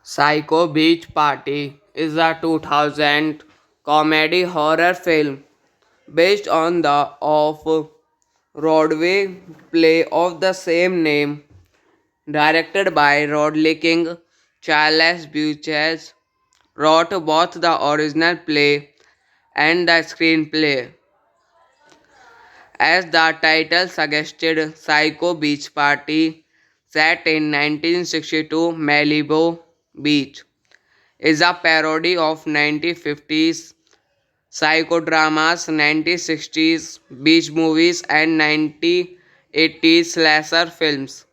Psycho Beach Party is a 2000 comedy horror film based on the off-Broadway play of the same name, directed by Rodley King. Charles Buchez wrote both the original play and the screenplay. As the title suggested, Psycho Beach Party, set in 1962 Malibu Beach, is a parody of 1950s psychodramas, 1960s beach movies, and 1980s slasher films.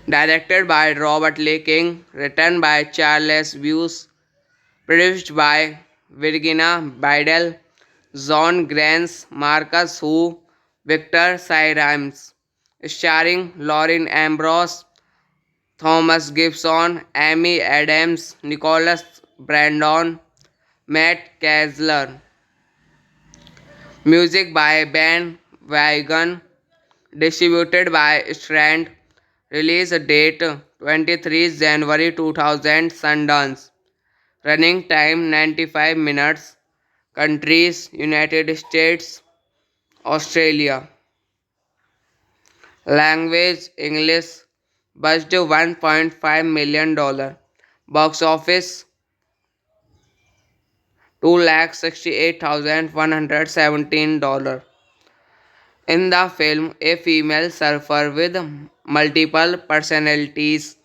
Directed by Robert Lee King, written by Charles Buse, produced by Virginia Bidel, John Grants, Marcus Hu, Victor Cyrimes, starring Lauren Ambrose, Thomas Gibson, Amy Adams, Nicholas Brandon, Matt Kessler. Music by Ben Wagon. Distributed by Strand. Release date 23 January 2000 Sundance. Running time 95 minutes. Countries United States, Australia. Language English. Budget $1.5 million. Box office $268,117. In the film, a female surfer with multiple personalities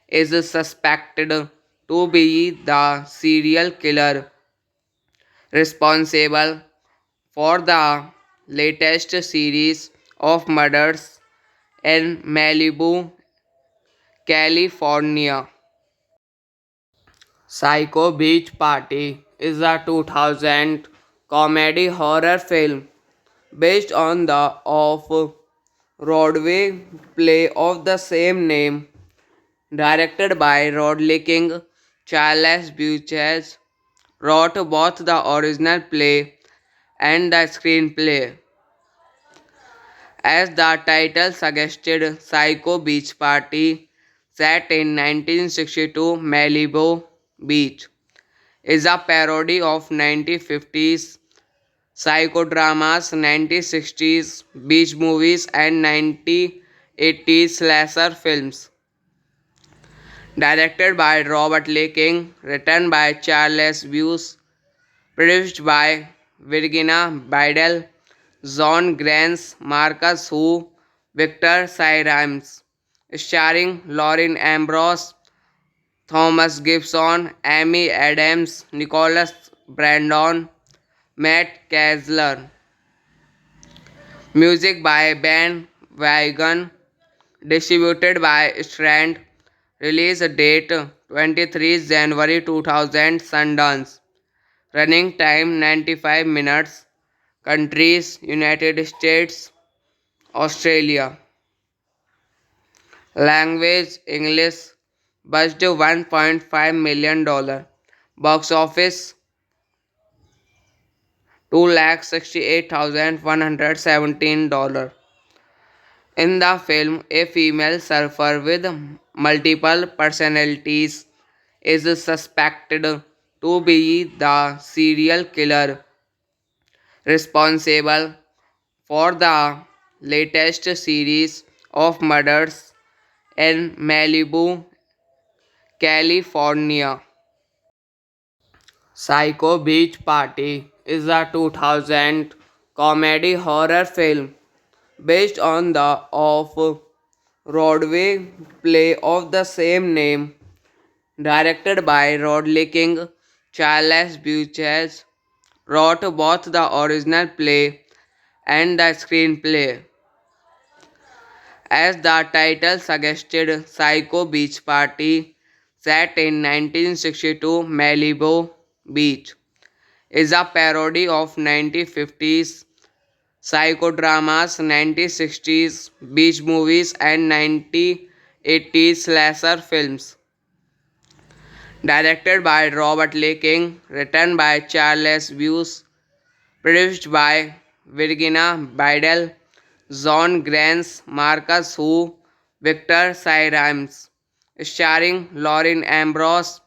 is suspected to be the serial killer responsible for the latest series of murders in Malibu, California. Psycho Beach Party is a 2000 comedy horror film based on the off-Broadway play of the same name, directed by Rodley King. Charles Buchez wrote both the original play and the screenplay. As the title suggested, Psycho Beach Party, set in 1962 Malibu Beach, is a parody of 1950s psychodramas, 1960s beach movies, and 1980s slasher films. Directed by Robert Lee King, written by Charles Buse, produced by Virginia Bidel, John Grants, Marcus Hu, Victor Cyrimes, starring Lauren Ambrose, Thomas Gibson, Amy Adams, Nicholas Brandon, Matt Kessler. Music by Ben Wagon. Distributed by Strand. Release date 23 January 2000 Sundance. Running time 95 minutes. Countries United States, Australia. Language English. Budget $1.5 million. Box office $268,117. In the film, a female surfer with multiple personalities is suspected to be the serial killer responsible for the latest series of murders in Malibu, California. Psycho Beach Party is a 2000 comedy horror film based on the off-Broadway play of the same name, directed by Rodley King. Charles Buchez wrote both the original play and the screenplay. As the title suggested, Psycho Beach Party, set in 1962 Malibu Beach, is a parody of 1950s psychodramas, 1960s beach movies, and 1980s slasher films. Directed by Robert Lee King, written by Charles Buse, produced by Virginia Bidel, John Grants, Marcus Hu, Victor Cyrimes, starring Lauren Ambrose,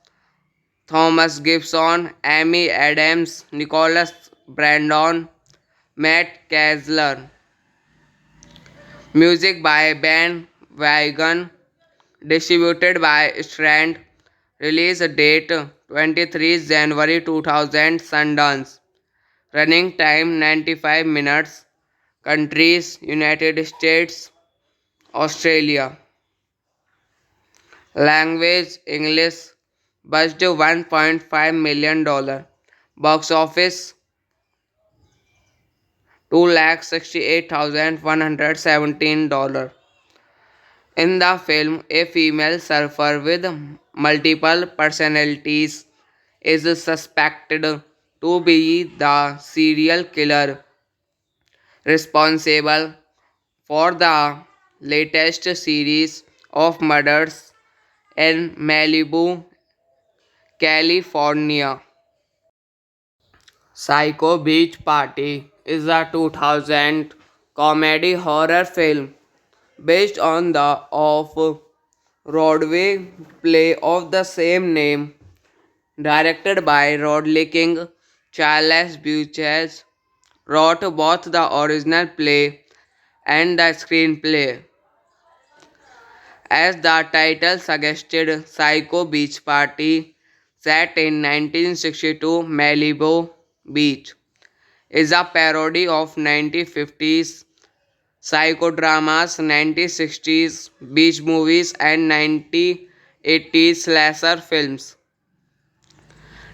Thomas Gibson, Amy Adams, Nicholas Brandon, Matt Kessler. Music by Ben Wagon, distributed by Strand. Release date 23 January 2000 Sundance. Running time 95 minutes. Countries United States, Australia. Language English. Budget $1.5 million. Box office $268,117. In the film, a female surfer with multiple personalities is suspected to be the serial killer responsible for the latest series of murders in Malibu, California. Psycho Beach Party is a 2000 comedy horror film based on the off-Broadway play of the same name, directed by Rodley King. Charles Buchez wrote both the original play and the screenplay. As the title suggested, Psycho Beach Party, set in 1962 Malibu Beach, is a parody of 1950s psychodramas, 1960s beach movies, and 1980s slasher films.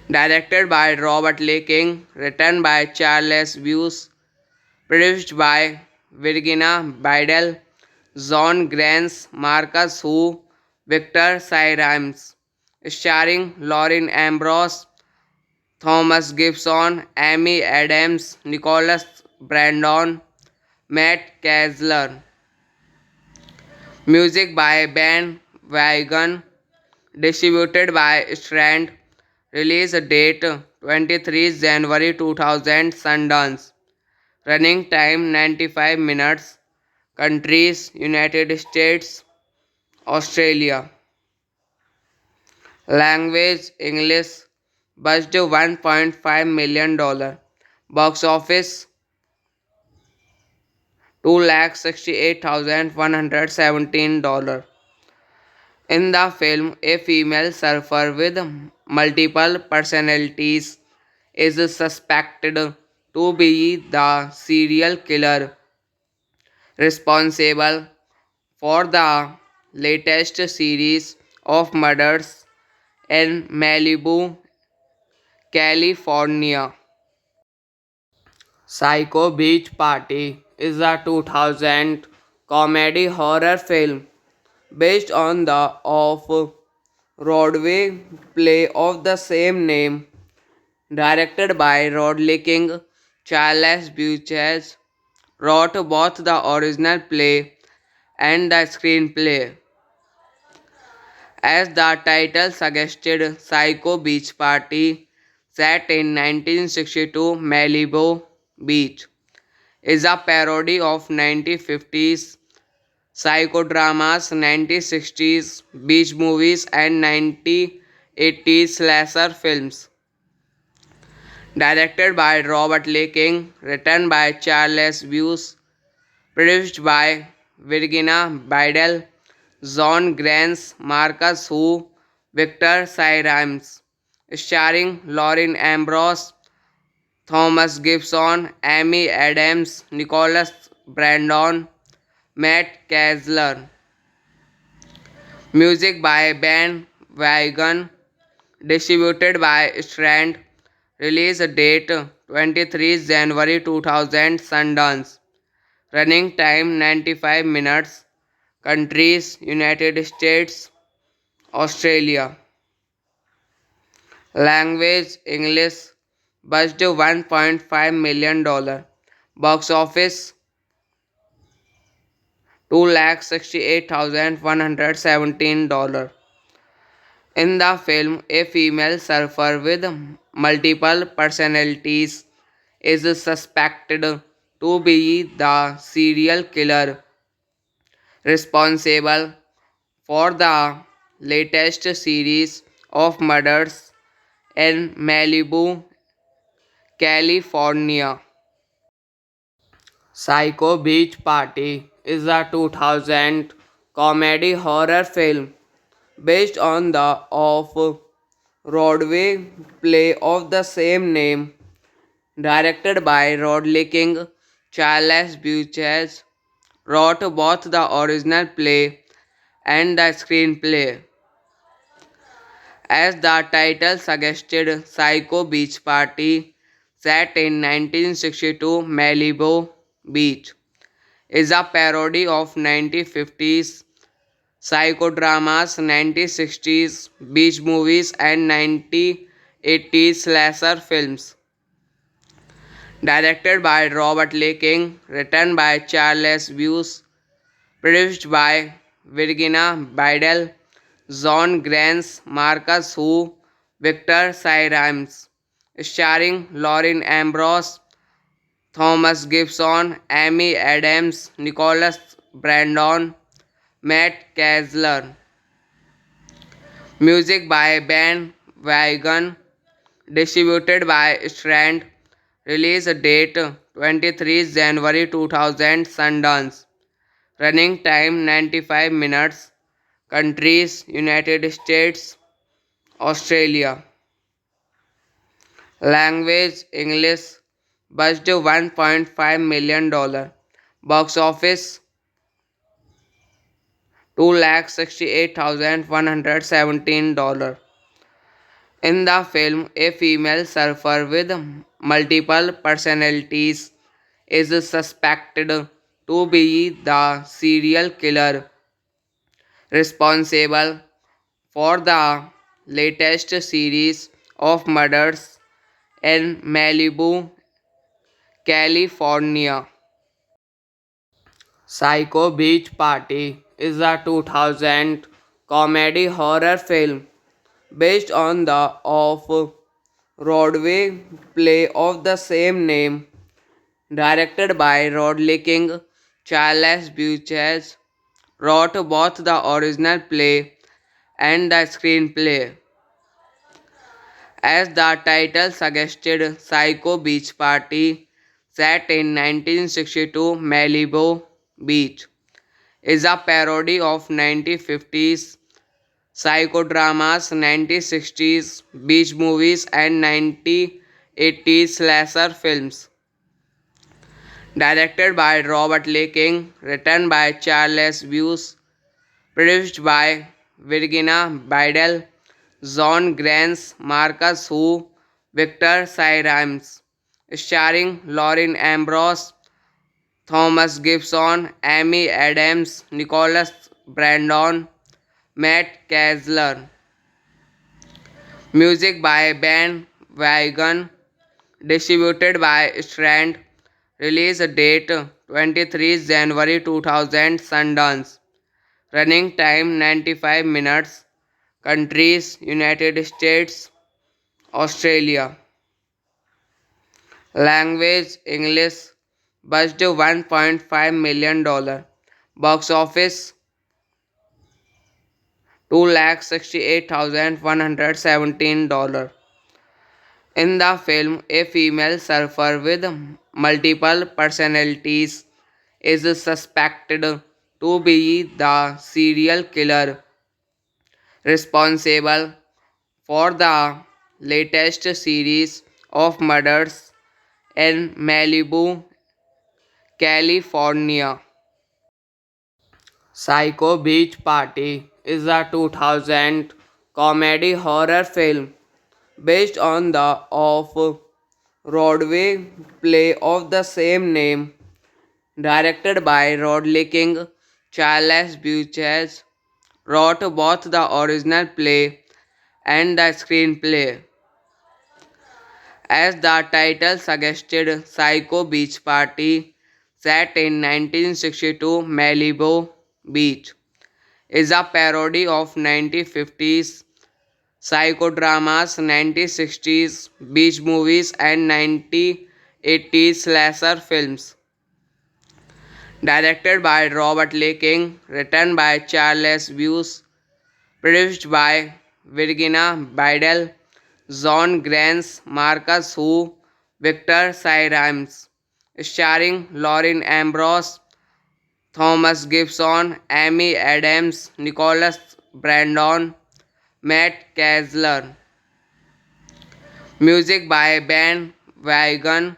Directed by Robert Lee King, written by Charles Buse, produced by Virginia Bidel, John Grants, Marcus Hu, Victor Cyrimes, starring Lauren Ambrose, Thomas Gibson, Amy Adams, Nicholas Brandon, Matt Kessler. Music by Ben Wagon, distributed by Strand. Release date 23 January 2000 Sundance. Running time 95 minutes. Countries United States, Australia. Language English. Budget $1.5 million. Box office $268,117. In the film, a female surfer with multiple personalities is suspected to be the serial killer responsible for the latest series of murders in Malibu, California. Psycho Beach Party is a 2000 comedy horror film based on the off-Broadway play of the same name, directed by Rodley King. Charles Buchez wrote both the original play and the screenplay. As the title suggested, Psycho Beach Party, set in 1962 Malibu Beach, is a parody of 1950s psychodramas, 1960s beach movies, and 1980s slasher films. Directed by Robert Lee King, written by Charles Buse, produced by Virginia Bidel, John Grants, Marcus Hu, Victor Cyrimes, starring Lauren Ambrose, Thomas Gibson, Amy Adams, Nicholas Brandon, Matt Kessler. Music by Ben Wagon, distributed by Strand. Release date 23 January 2000 Sundance. Running time 95 minutes. Countries United States, Australia. Language English. Budget $1.5 million. Box office $268,117. In the film, a female surfer with multiple personalities is suspected to be the serial killer responsible for the latest series of murders in Malibu, California. Psycho Beach Party is a 2000 comedy horror film based on the off-Broadway play of the same name, directed by Rodley King. Charles Buchez wrote both the original play and the screenplay. As the title suggested, Psycho Beach Party, set in 1962 Malibu Beach, is a parody of 1950s psychodramas, 1960s beach movies, and 1980s slasher films. Directed by Robert Lee King, written by Charles Buse, produced by Virginia Bidel, John Grants, Marcus Hu, Victor Cyrimes, starring Lauren Ambrose, Thomas Gibson, Amy Adams, Nicholas Brandon, Matt Kessler. Music by Ben Wagon, distributed by Strand. Release date 23 January 2000 Sundance. Running time 95 minutes. Countries United States, Australia. Language English. Budget $1.5 million. Box office $268,117. In the film, a female surfer with multiple personalities is suspected to be the serial killer responsible for the latest series of murders in Malibu, California. Psycho Beach Party is a 2000 comedy horror film based on the off-Broadway play of the same name, directed by Rodley King. Charles Buchez wrote both the original play and the screenplay. As the title suggested, Psycho Beach Party, set in 1962 Malibu Beach, is a parody of 1950s psychodramas, 1960s beach movies, and 1980s slasher films. Directed by Robert Lee King, written by Charles Buse, produced by Virginia Bidel, John Grants, Marcus Hu, Victor Cyrimes, starring Lauren Ambrose, Thomas Gibson, Amy Adams, Nicholas Brandon, Matt Kessler. Music by Ben Wagon, distributed by Strand. Release date 23 January 2000, Sundance. Running time 95 minutes. Countries United States, Australia. Language English. Budget $1.5 million. Box office $268,117. In the film, a female surfer with multiple personalities is suspected to be the serial killer responsible for the latest series of murders in Malibu, California. Psycho Beach Party is a 2000 comedy horror film based on the off-Broadway play of the same name, directed by Rodley King. Charles Buchez wrote both the original play and the screenplay. As the title suggested, Psycho Beach Party, set in 1962 Malibu Beach, is a parody of 1950s psychodramas, 1960s beach movies, and 1980s slasher films. Directed by Robert Lee King, written by Charles Buse, produced by Virginia Bidel, John Grants, Marcus Hu, Victor Cyrimes, starring Lauren Ambrose, Thomas Gibson, Amy Adams, Nicholas Brandon, Matt Kessler. Music by Ben Wagon,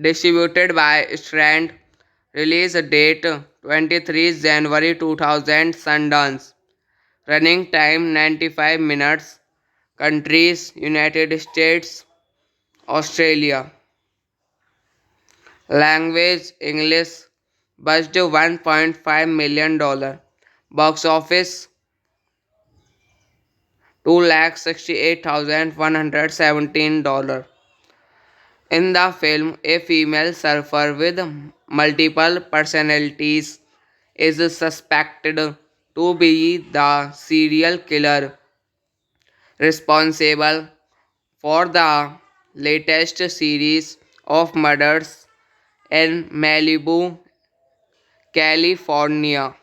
distributed by Strand. Release date 23 January 2000, Sundance. Running time 95 minutes. Countries United States, Australia. Language English. Budget $1.5 million. Box office $268,117. In the film, a female surfer with multiple personalities is suspected to be the serial killer responsible for the latest series of murders in Malibu, California.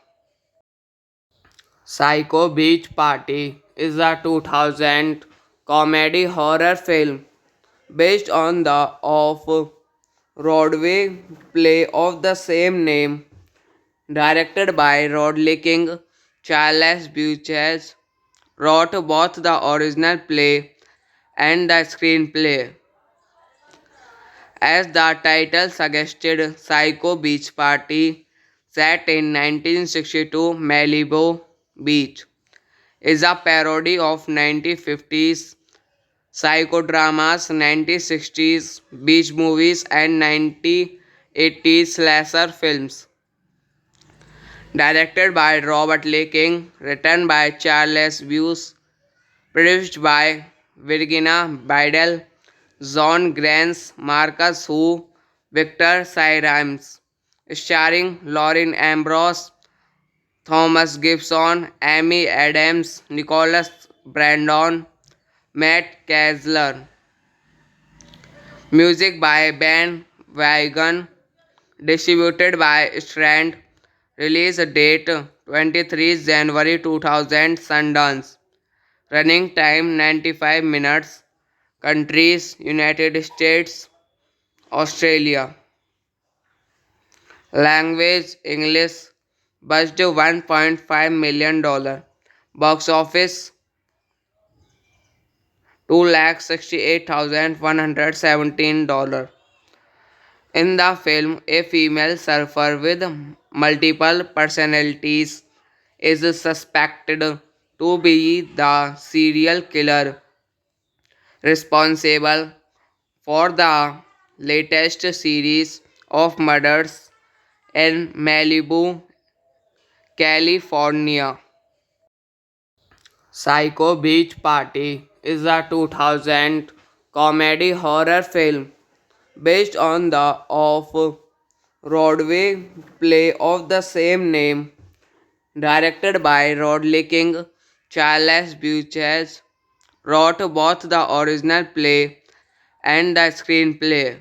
Psycho Beach Party is a 2000 comedy horror film based on the off-Broadway play of the same name, directed by Rodley King. Charles Buchez wrote both the original play and the screenplay. As the title suggested, Psycho Beach Party, set in 1962 Malibu Beach, is a parody of 1950s psychodramas, 1960s beach movies, and 1980s slasher films. Directed by Robert Lee King, written by Charles Buse, produced by Virginia Bidel, John Grants, Marcus Hu, Victor Cyrimes, starring Lauren Ambrose, Thomas Gibson, Amy Adams, Nicholas Brandon, Matt Kessler. Music by Ben Wagon, distributed by Strand. Release date 23 January 2000, Sundance. Running time 95 minutes. Countries United States, Australia. Language English. Budget $1.5 million. Box office $268,117. In the film, a female surfer with multiple personalities is suspected to be the serial killer responsible for the latest series of murders in Malibu, California. Psycho Beach Party is a 2000 comedy horror film based on the off-Broadway play of the same name, directed by Rodley King. Charles Buchez wrote both the original play and the screenplay.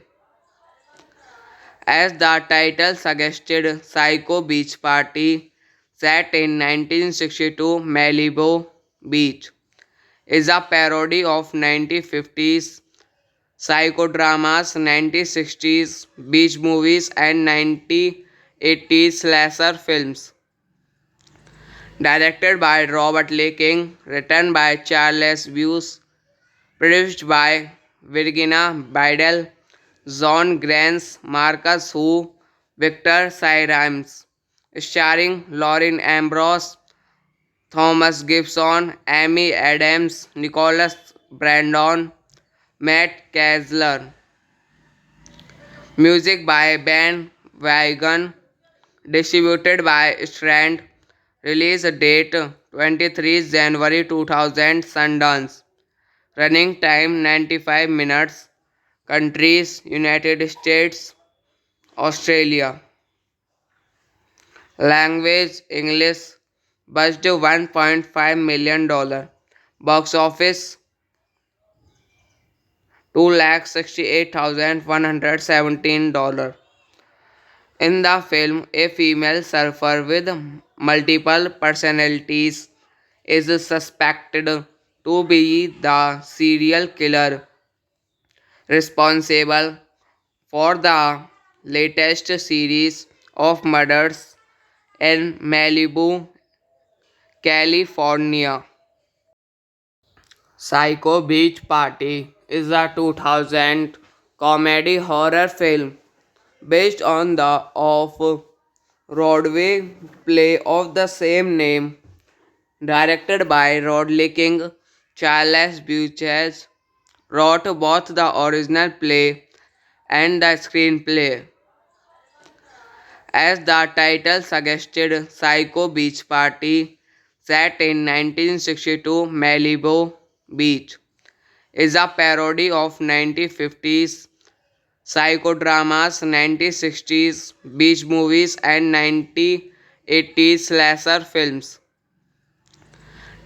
As the title suggested, Psycho Beach Party, set in 1962 Malibu Beach, is a parody of 1950s psychodramas, 1960s beach movies, and 1980s slasher films. Directed by Robert Lee King, written by Charles Buse, produced by Virginia Bidel, John Grants, Marcus Hu, Victor Cyrimes, starring Lauren Ambrose, Thomas Gibson, Amy Adams, Nicholas Brandon, Matt Kessler. Music by Ben Wagon, distributed by Strand. Release date 23 January 2000, Sundance. Running time 95 minutes. Countries United States, Australia. Language English. Budget $1.5 million. Box office $268,117. In the film, a female surfer with multiple personalities is suspected to be the serial killer responsible for the latest series of murders in Malibu, California. Psycho Beach Party is a 2000 comedy horror film based on the off-Broadway play of the same name, directed by Rodley King. Charles Buchez wrote both the original play and the screenplay. As the title suggested, Psycho Beach Party, set in 1962 Malibu Beach, is a parody of 1950s psychodramas, 1960s beach movies, and 1980s slasher films.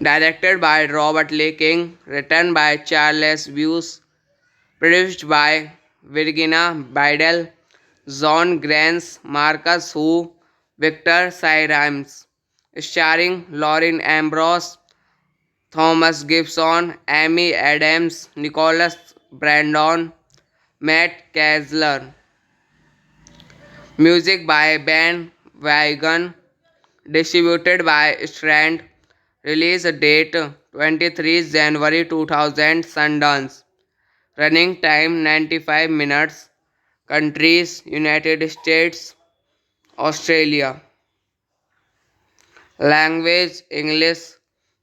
Directed by Robert Lee King, written by Charles Buse, produced by Virginia Bidel, John Grants, Marcus Hu, Victor Cyrimes, starring Lauren Ambrose, Thomas Gibson, Amy Adams, Nicholas Brandon, Matt Kessler. Music by Ben Wagon, distributed by Strand. Release date 23 January 2000, Sundance. Running time 95 minutes. Countries United States, Australia. Language English.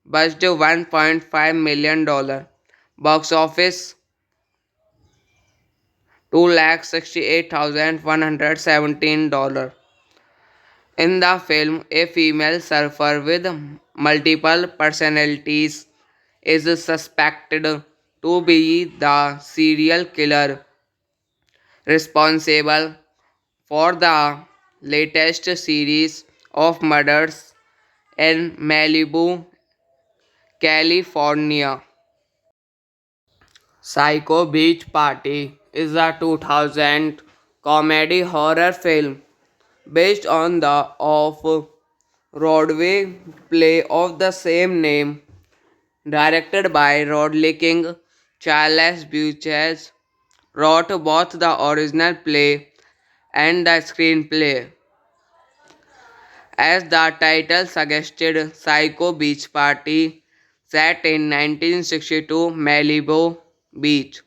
Budget $1.5 million. Box office $268,117. In the film, a female surfer with multiple personalities is suspected to be the serial killer responsible for the latest series of murders in Malibu, California. Psycho Beach Party is a 2000 comedy horror film based on the off-Broadway play of the same name, directed by Rodley King. Charles Buchez wrote both the original play and the screenplay. As the title suggested, Psycho Beach Party, set in 1962 Malibu Beach,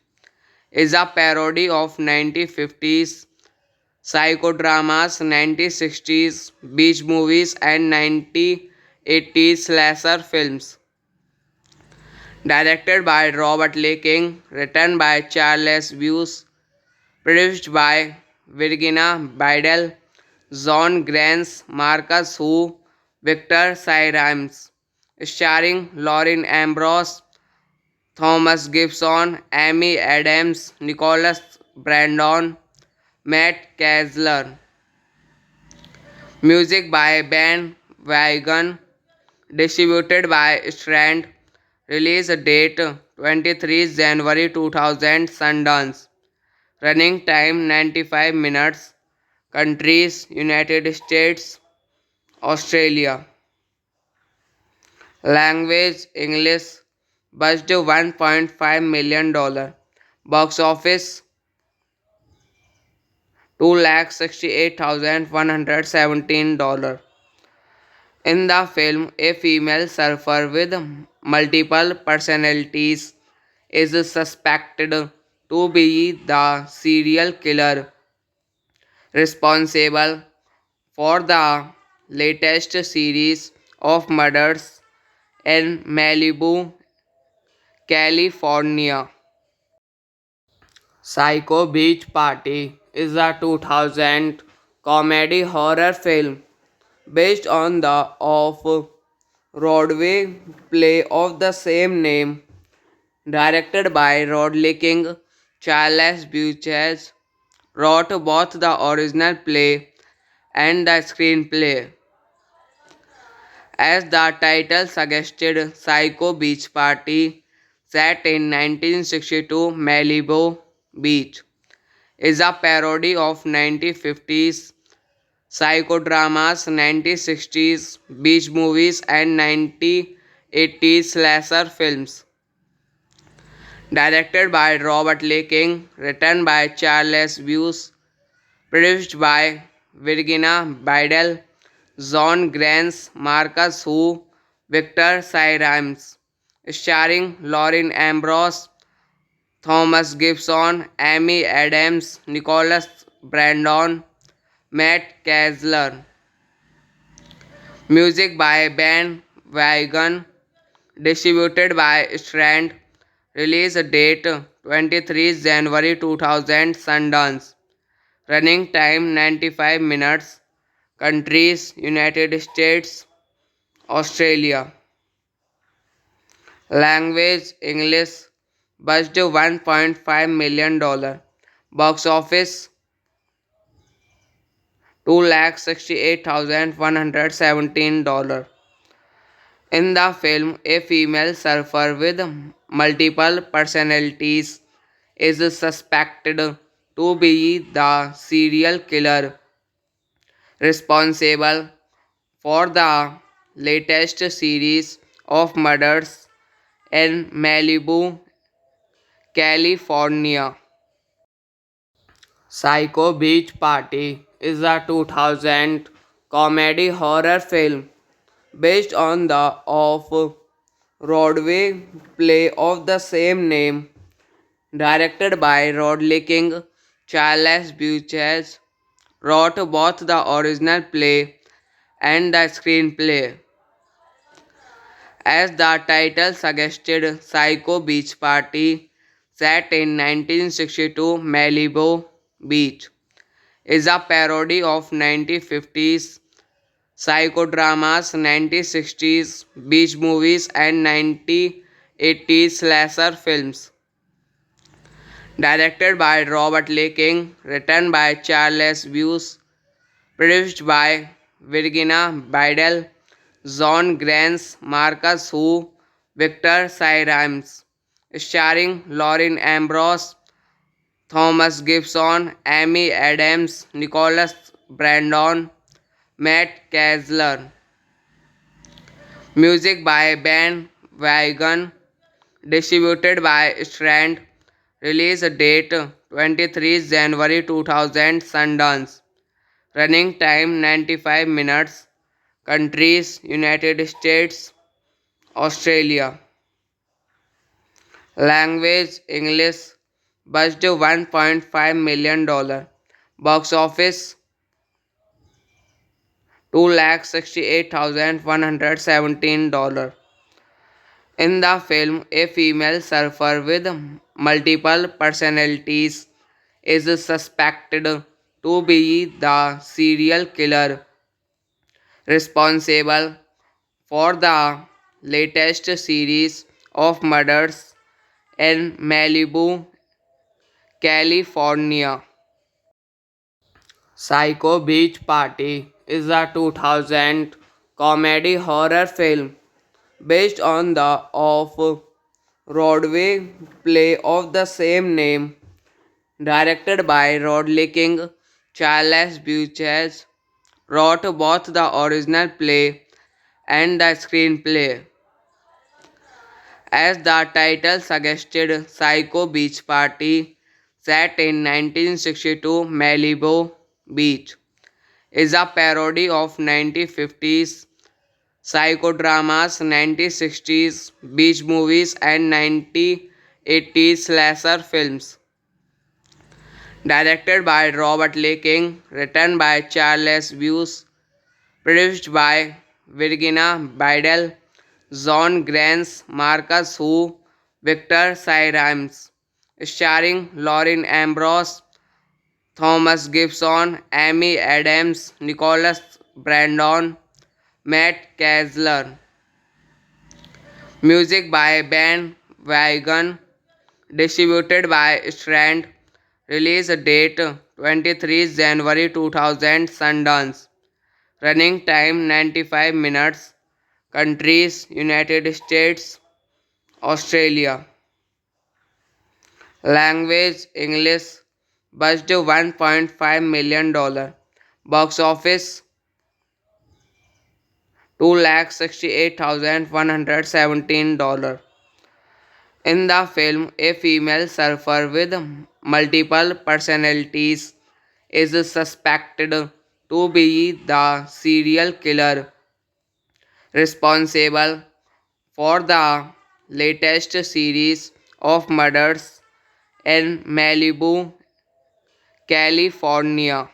is a parody of 1950s psychodramas, 1960s beach movies, and 1980s slasher films. Directed by Robert Lee King, written by Charles Buse, produced by Virginia Bidel, John Grants, Marcus Hu, Victor Cyrimes, starring Lauren Ambrose, Thomas Gibson, Amy Adams, Nicholas Brandon, Matt Kessler. Music by Ben Wagon. Distributed by Strand. Release date 23 January 2000. Sundance. Running time 95 minutes. Countries United States, Australia. Language English. Budget $1.5 million. Box office $268,117. In the film, a female surfer with multiple personalities is suspected to be the serial killer responsible for the latest series of murders in Malibu, California. Psycho Beach Party is a 2000 comedy horror film based on the off-Broadway play of the same name, directed by Rodley King. Charles Buchez wrote both the original play and the screenplay. As the title suggested, Psycho Beach Party, set in 1962 Malibu Beach, is a parody of 1950s psychodramas, 1960s beach movies, and 1980s slasher films. Directed by Robert Lee King, written by Charles Buse, produced by Virginia Bidel, John Grants, Marcus Hu, Victor Syrimes, starring Lauren Ambrose, Thomas Gibson, Amy Adams, Nicholas Brandon, Matt Kessler. Music by Ben Wagon. Distributed by Strand. Release date 23 January 2000. Sundance. Running time 95 minutes. Countries United States, Australia. Language English. Budget $1.5 million. Box office $268,117. In the film, a female surfer with multiple personalities is suspected to be the serial killer responsible for the latest series of murders in Malibu, California. Psycho Beach Party is a 2000 comedy horror film based on the off-Broadway play of the same name, directed by Rodley King. Charles Buchez wrote both the original play and the screenplay. As the title suggested, Psycho Beach Party, set in 1962 Malibu Beach, is a parody of 1950s psychodramas, 1960s beach movies, and 1980s slasher films. Directed by Robert Lee King, written by Charles Buse, produced by Virginia Bidel, John Grants, Marcus Hu, Victor Syrimes, starring Lauren Ambrose, Thomas Gibson, Amy Adams, Nicholas Brandon, Matt Kessler. Music by Ben Wagon. Distributed by Strand. Release date 23 January 2000. Sundance. Running time 95 minutes. Countries United States, Australia. Language English. Budget $1.5 million. Box office $268,117. In the film, a female surfer with multiple personalities is suspected to be the serial killer responsible for the latest series of murders in Malibu, California. Psycho Beach Party is a 2000 comedy horror film based on the off-Broadway play of the same name, directed by Rodley King. Charles Buchez wrote both the original play and the screenplay. As the title suggested, Psycho Beach Party, set in 1962 Malibu Beach, is a parody of 1950s psychodramas, 1960s beach movies, and 1980s slasher films. Directed by Robert Lee King, written by Charles Buse, produced by Virginia Bidel, John Grants, Marcus Hu, Victor Cyrimes, starring Lauren Ambrose, Thomas Gibson, Amy Adams, Nicholas Brandon, Matt Kessler. Music by Ben Wagon, distributed by Strand. Release date 23 January 2000 Sundance. Running time 95 minutes. Countries United States, Australia. Language English. Budget $1.5 million. Box office $268,117. In the film, a female surfer with multiple personalities is suspected to be the serial killer responsible for the latest series of murders in Malibu, California.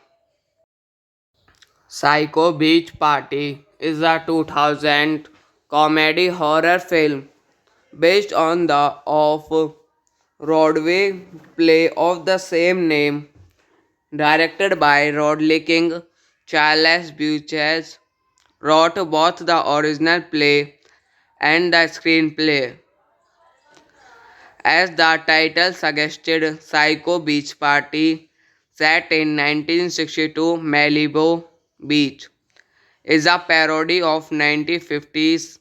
Psycho Beach Party is a 2000 comedy horror film based on the off-Broadway play of the same name, directed by Rodley King. Charles Buchez wrote both the original play and the screenplay. As the title suggested, Psycho Beach Party, set in 1962 Malibu Beach, is a parody of 1950s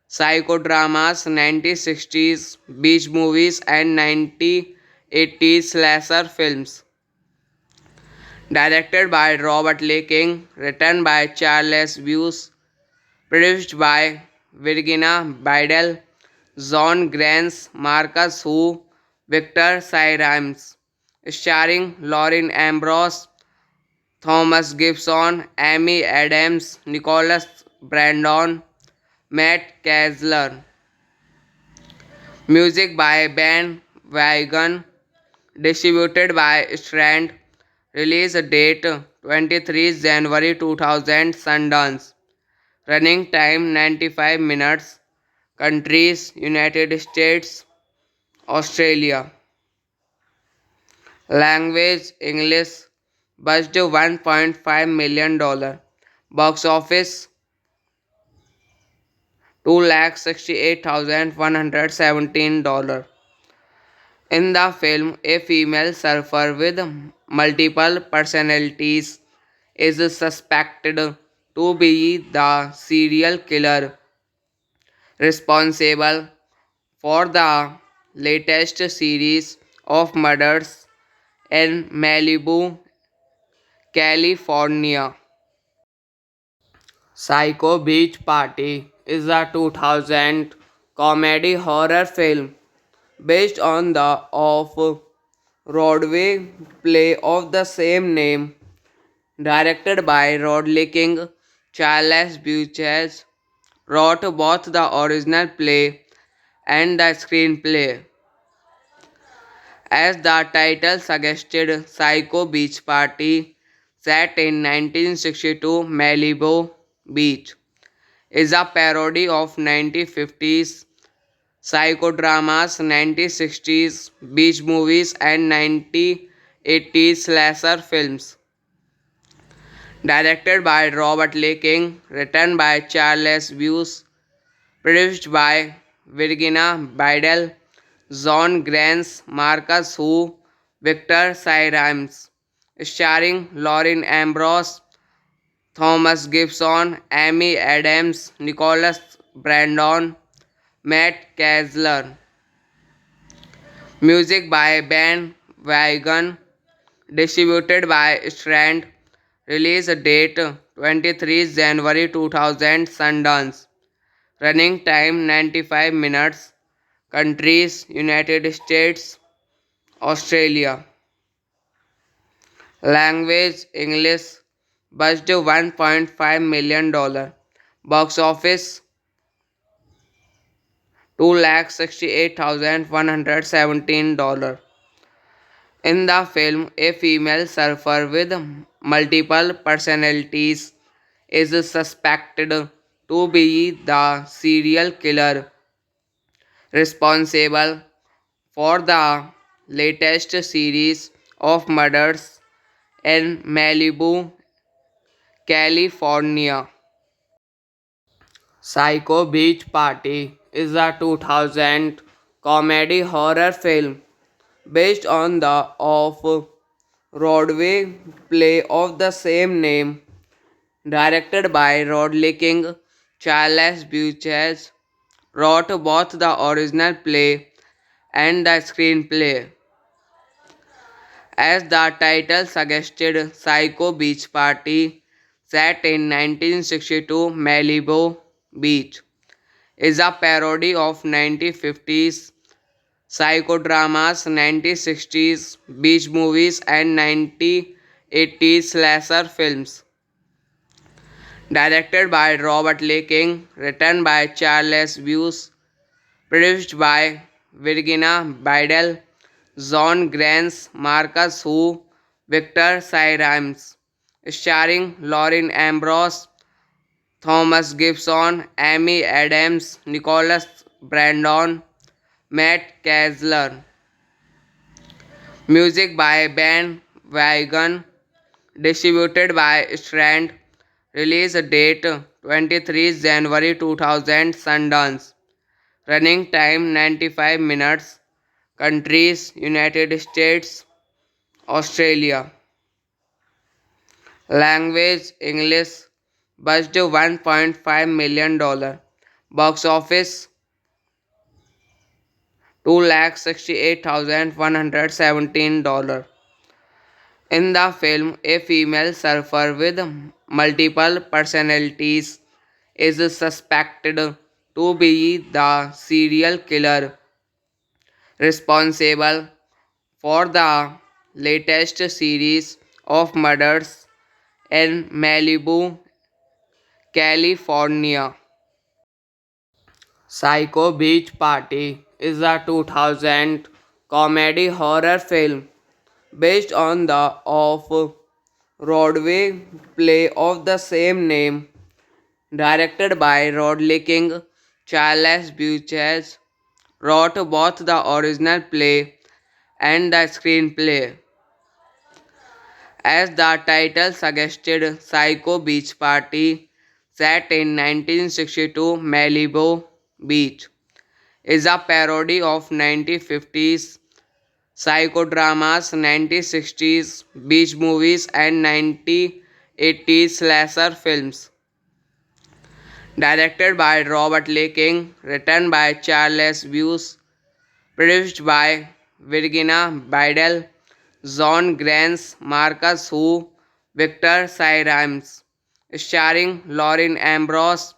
psychodramas, 1960s beach movies, and 1980s slasher films. Directed by Robert Lee King, written by Charles Buse, produced by Virginia Bidel, John Grants, Marcus Hu, Victor Cyrimes, starring Lauren Ambrose, Thomas Gibson, Amy Adams, Nicholas Brandon, Matt Kessler. Music by Ben Wagon, distributed by Strand. Release date 23 January 2000 Sundance. Running time 95 minutes. Countries United States, Australia. Language English. Budget $1.5 million. Box office $268,117. In the film, a female surfer with multiple personalities is suspected to be the serial killer responsible for the latest series of murders in Malibu, California. Psycho Beach Party is a 2000 comedy horror film based on the off-Broadway play of the same name, directed by Rodley King. Charles Buchez wrote both the original play and the screenplay. As the title suggested, Psycho Beach Party, set in 1962 Malibu Beach, is a parody of 1950s psychodramas, 1960s beach movies, and 1980s slasher films. Directed by Robert Lee King, written by Charles Buse, produced by Virginia Bidel, John Grants, Marcus Hu, Victor Cyrimes, starring Lauren Ambrose, Thomas Gibson, Amy Adams, Nicholas Brandon, Matt Kessler. Music by Ben Wagon. Distributed by Strand. Release date 23 January 2000 Sundance. Running time 95 minutes. Countries United States, Australia. Language English. Budget $1.5 million. Box office $268,117. In the film, a female surfer with multiple personalities is suspected to be the serial killer responsible for the latest series of murders in Malibu, California. Psycho Beach Party is a 2000 comedy horror film based on the off-Broadway play of the same name, directed by Rodley King. Charles Buchez wrote both the original play and the screenplay. As the title suggested, Psycho Beach Party, set in 1962 Malibu Beach, is a parody of 1950s psychodramas, 1960s beach movies, and 1980s slasher films. Directed by Robert Lee King, written by Charles Buse, produced by Virginia Bidel, John Grants, Marcus Hu, Victor Cyrimes, starring Lauren Ambrose, Thomas Gibson, Amy Adams, Nicholas Brandon, Matt Kessler. Music by Ben Wagon. Distributed by Strand. Release date 23 January 2000 Sundance. Running time 95 minutes. Countries United States, Australia. Language English. Budget $1.5 million. Box office $268,117. In the film, a female surfer with multiple personalities is suspected to be the serial killer responsible for the latest series of murders in Malibu, California. Psycho Beach Party is a 2000 comedy horror film based on the off-Broadway play of the same name, directed by Rodley King. Charles Buchez wrote both the original play and the screenplay. As the title suggested, Psycho Beach Party, set in 1962 Malibu Beach, is a parody of 1950s psychodramas, 1960s beach movies, and 1980s slasher films. Directed by Robert Lee King, written by Charles Buse, produced by Virginia Bidel, John Grants, Marcus Hu, Victor Cyrimes, starring Lauren Ambrose,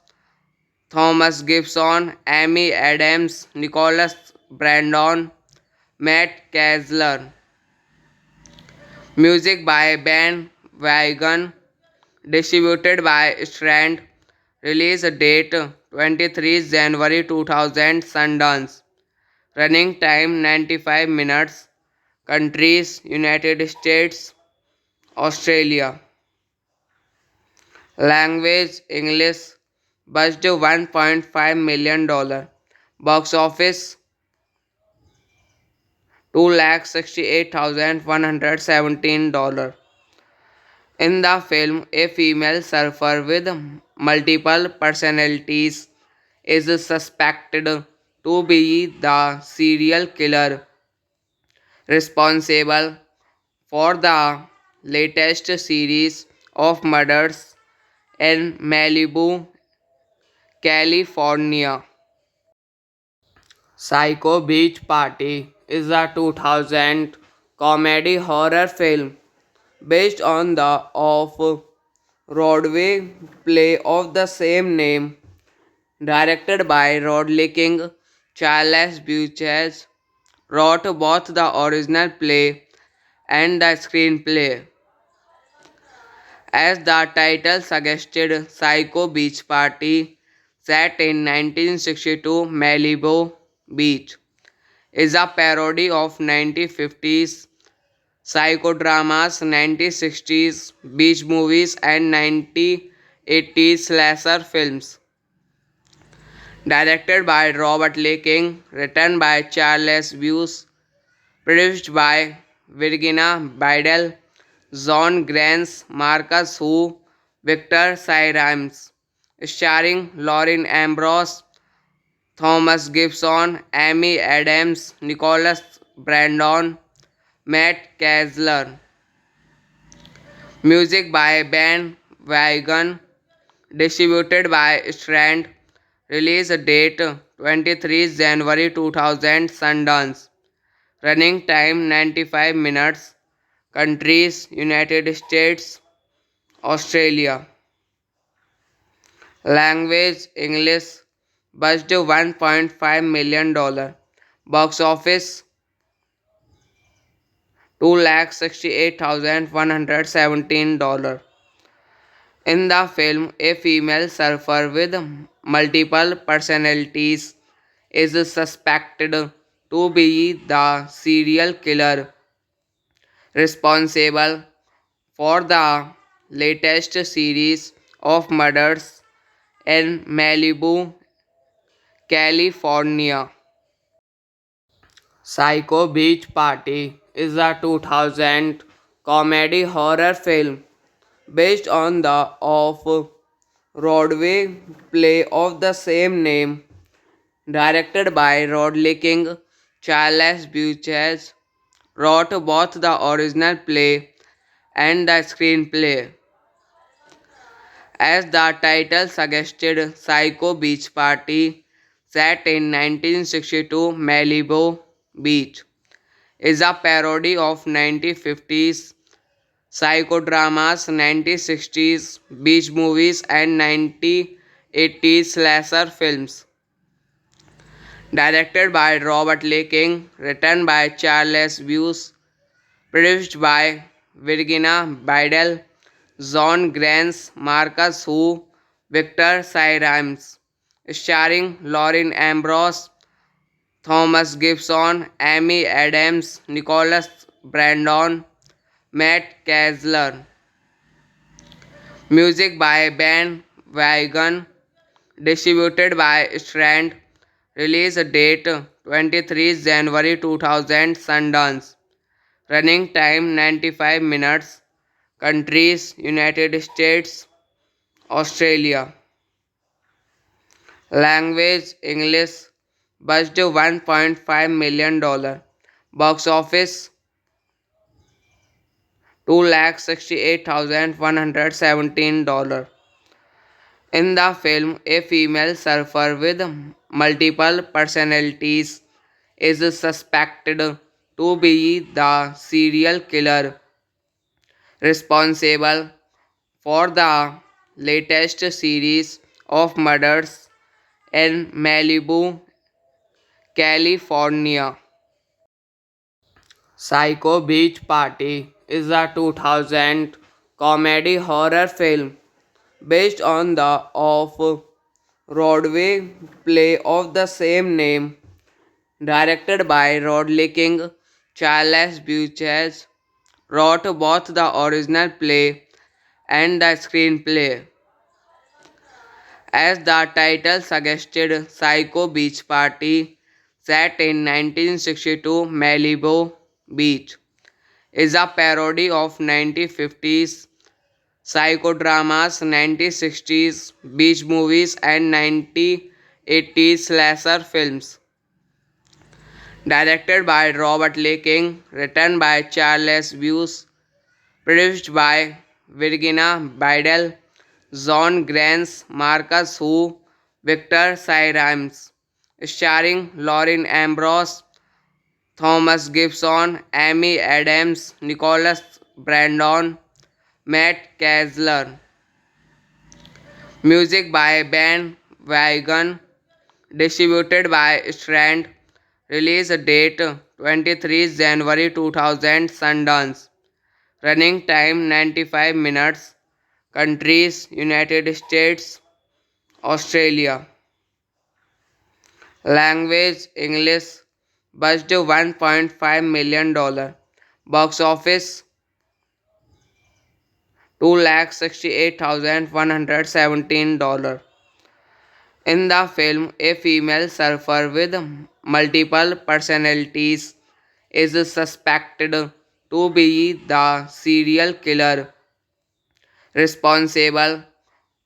Thomas Gibson, Amy Adams, Nicholas Brandon, Matt Kessler. Music by Ben Wagon. Distributed by Strand. Release date 23 January 2000 Sundance. Running time 95 minutes. Countries United States, Australia. Language English. Budget $1.5 million. Box office $268,117. In the film, a female surfer with multiple personalities is suspected to be the serial killer responsible for the latest series of murders in Malibu, California. Psycho Beach Party is a 2000 comedy horror film based on the off-Broadway play of the same name, directed by Rodley King. Charles Buchez wrote both the original play and the screenplay. As the title suggested, Psycho Beach Party, set in 1962 Malibu Beach, is a parody of 1950s psychodramas, 1960s beach movies, and 1980s slasher films. Directed by Robert Lee King, written by Charles Buse, produced by Virginia Bidel, John Grants, Marcus Hu, Victor Cyrimes, starring Lauren Ambrose, Thomas Gibson, Amy Adams, Nicholas Brandon, Matt Kessler. Music by Ben Wagon, distributed by Strand. Release date 23 January 2000, Sundance. Running time 95 minutes. Countries United States, Australia. Language English. Budget $1.5 million. Box office $268,117. In the film, a female surfer with multiple personalities is suspected to be the serial killer responsible for the latest series of murders in Malibu, California. Psycho Beach Party is a 2000 comedy horror film based on the off-Broadway play of the same name, directed by Rodley King. Charles Buchez wrote both the original play and the screenplay. As the title suggested, Psycho Beach Party, set in 1962 Malibu Beach, is a parody of 1950s psychodramas, 1960s beach movies, and 1980s slasher films. Directed by Robert Lee King, written by Charles Buse, produced by Virginia Bidel, John Grants, Marcus Hu, Victor Cyrimes, starring Lauren Ambrose, Thomas Gibson, Amy Adams, Nicholas Brandon, Matt Kessler. Music by Ben Wagon, distributed by Strand. Release date 23 January 2000, Sundance. Running time 95 minutes. Countries United States, Australia. Language English. Budget $1.5 million. Box office $268,117. In the film, a female surfer with multiple personalities is suspected to be the serial killer responsible for the latest series of murders in Malibu, California. Psycho Beach Party is a 2000 comedy horror film based on the off-Broadway play of the same name, directed by Rodley King. Charles Buchez wrote both the original play and the screenplay. As the title suggested, Psycho Beach Party, set in 1962 Malibu Beach, is a parody of 1950s psychodramas, 1960s beach movies, and 1980s slasher films. Directed by Robert Lee King, written by Charles Buse, produced by Virginia Bidel, John Grants, Marcus Hu, Victor Cyrimes, starring Lauren Ambrose, Thomas Gibson, Amy Adams, Nicholas Brandon, Matt Kessler. Music by Ben Wagon, distributed by Strand. Release date 23 January 2000 Sundance. Running time 95 minutes. Countries United States, Australia. Language English. Budget $1.5 million. Box office $268,117. In the film, a female surfer with multiple personalities is suspected to be the serial killer responsible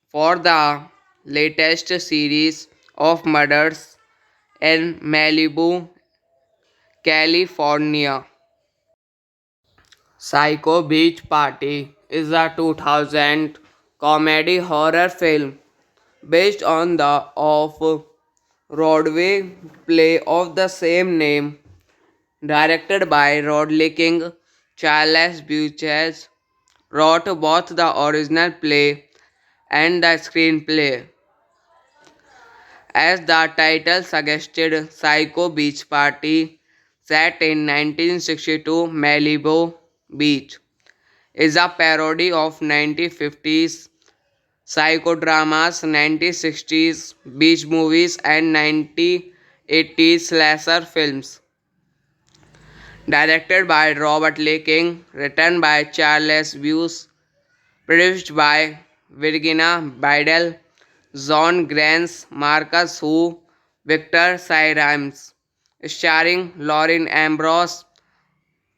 for the latest series of murders in Malibu, California. Psycho Beach Party is a 2000 comedy horror film based on the off-Broadway play of the same name, directed by Rodley King. Charles Buchez wrote both the original play and the screenplay. As the title suggested, Psycho Beach Party, set in 1962 Malibu Beach, is a parody of 1950s psychodramas, 1960s beach movies, and 1980s slasher films. Directed by Robert Lee King, written by Charles Buse, produced by Virginia Bidel, John Grants, Marcus Hu, Victor Cyrimes, starring Lauren Ambrose,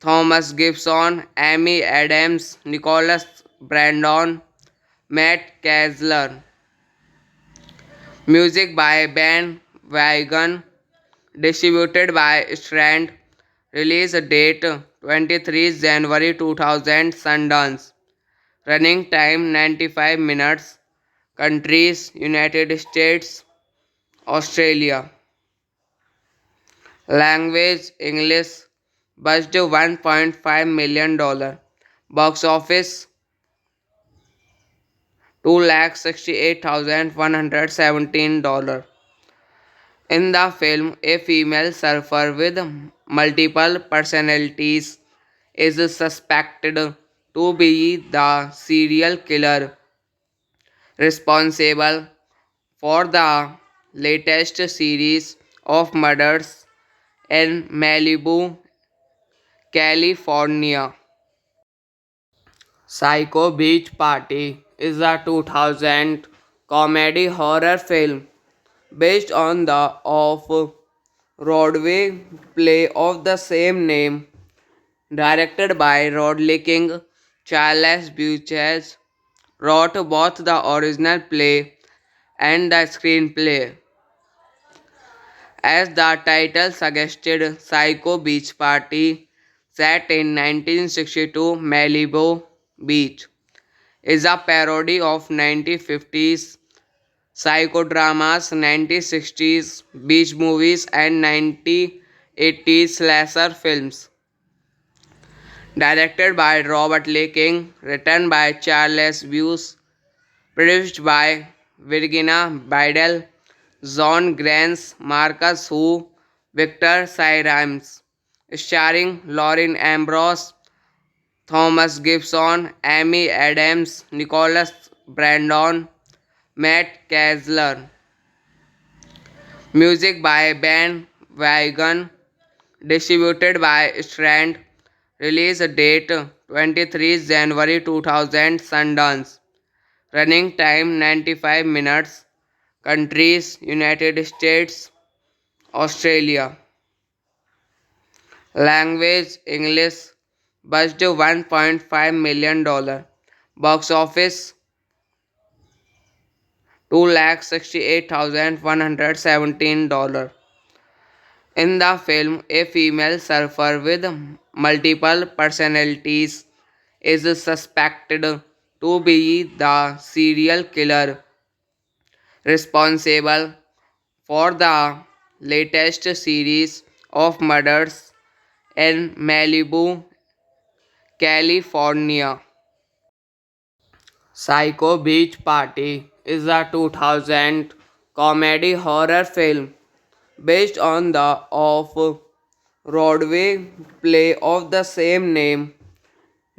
Thomas Gibson, Amy Adams, Nicholas Brandon, Matt Kessler. Music by Ben Wagon, distributed by Strand. Release date 23 January 2000 Sundance. Running time 95 minutes. Countries United States, Australia. Language English. Budget $1.5 million. Box office $268,117. In the film, a female surfer with multiple personalities is suspected to be the serial killer responsible for the latest series of murders in Malibu, California. Psycho Beach Party is a 2000 comedy horror film based on the off-Broadway play of the same name, directed by Rodley King. Charles Buchez wrote both the original play and the screenplay. As the title suggested, Psycho Beach Party, set in 1962 Malibu Beach, is a parody of 1950s psychodramas, 1960s beach movies, and 1980s slasher films. Directed by Robert Lee King, written by Charles Buse, produced by Virginia Bidel, John Grants, Marcus Hu, Victor Cyrimes, starring Lauren Ambrose, Thomas Gibson, Amy Adams, Nicholas Brandon, Matt Kessler. Music by Ben Wagon, distributed by Strand. Release date 23 January 2000 Sundance. Running time 95 minutes. Countries United States, Australia. Language English. Budget $1.5 million. Box office $268,117. In the film, a female surfer with multiple personalities is suspected to be the serial killer responsible for the latest series of murders in Malibu, California. Psycho Beach Party is a 2000 comedy horror film based on the off-Broadway play of the same name,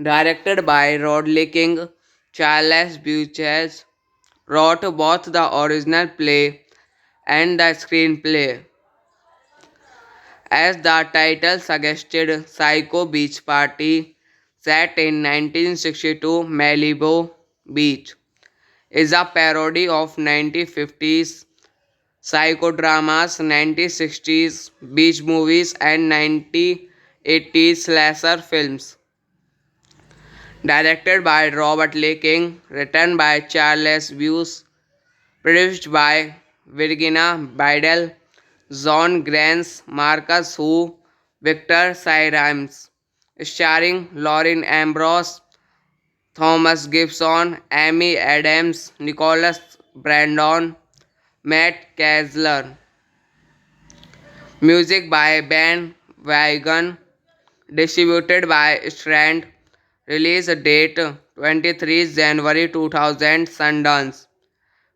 directed by Rodley King. Charles Buchez wrote both the original play and the screenplay. As the title suggested, Psycho Beach Party, set in 1962 Malibu Beach, is a parody of 1950s psychodramas, 1960s beach movies, and 1980s slasher films. Directed by Robert Lee King, written by Charles Buse, produced by Virginia Bidel, John Grants, Marcus Hu, Victor Cyrimes, starring Lauren Ambrose, Thomas Gibson, Amy Adams, Nicholas Brandon, Matt Kessler. Music by Ben Wagon, distributed by Strand. Release date 23 January 2000, Sundance.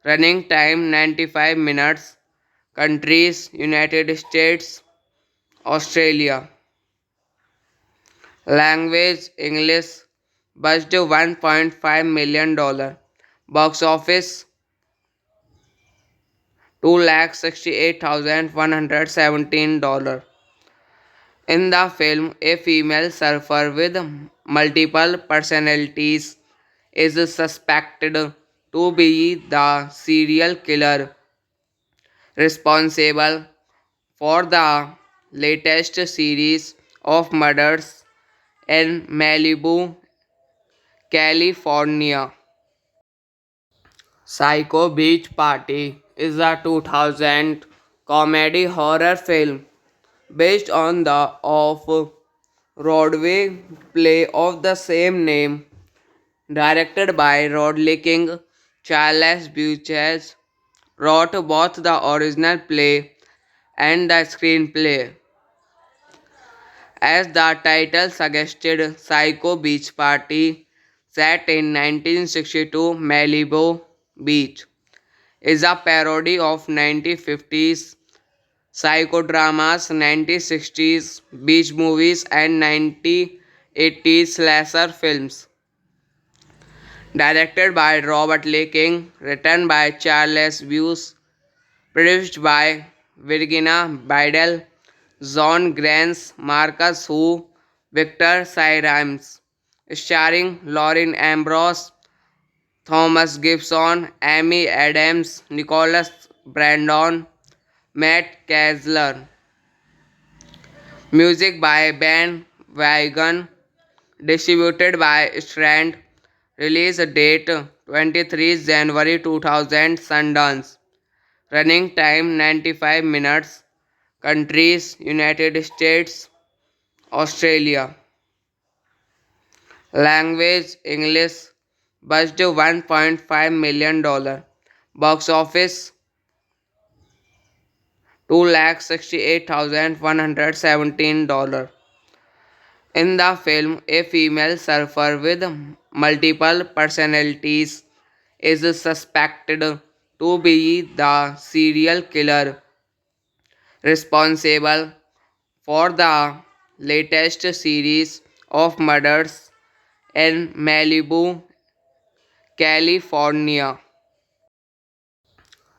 Running time 95 minutes. Countries United States, Australia. Language English. Budget $1.5 million. Box office $268,117. In the film, a female surfer with multiple personalities is suspected to be the serial killer responsible for the latest series of murders in Malibu, California. Psycho Beach Party is a 2000 comedy horror film based on the off-Broadway play of the same name, directed by Rodley King. Charles Buchez wrote both the original play and the screenplay. As the title suggested, Psycho Beach Party, set in 1962 Malibu Beach, is a parody of 1950s psychodramas, 1960s beach movies, and 1980s slasher films. Directed by Robert Lee King, written by Charles Buse, produced by Virginia Bidel, John Grants, Marcus Hu, Victor Cyrimes, starring Lauren Ambrose, Thomas Gibson, Amy Adams, Nicholas Brandon, Matt Kessler. Music by Ben Wagon, distributed by Strand. Release date 23 January 2000, Sundance. Running time 95 minutes. Countries United States, Australia. Language English. Budget $1.5 million. Box office $268,117. In the film, a female surfer with multiple personalities is suspected to be the serial killer responsible for the latest series of murders in Malibu, California.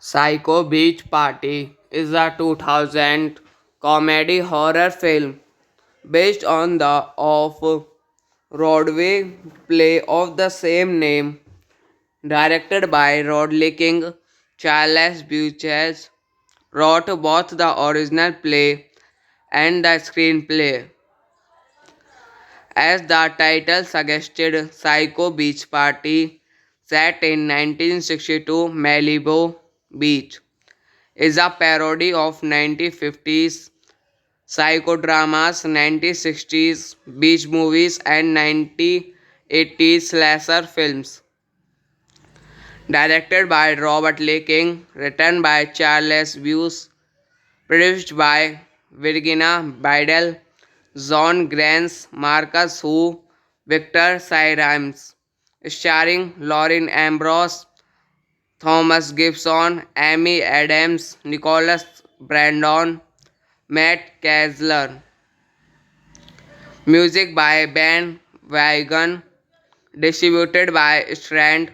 Psycho Beach Party is a 2000 comedy horror film based on the off-Broadway play of the same name, directed by Rodley King. Charles Buchez wrote both the original play and the screenplay. As the title suggested, Psycho Beach Party, set in 1962 Malibu Beach, is a parody of 1950s psychodramas, 1960s beach movies, and 1980s slasher films. Directed by Robert Lee King, written by Charles Buse, produced by Virginia Bidel, John Grants, Marcus Hu, Victor Cyrimes, starring Lauren Ambrose, Thomas Gibson, Amy Adams, Nicholas Brandon, Matt Kessler. Music by Ben Wagon, distributed by Strand.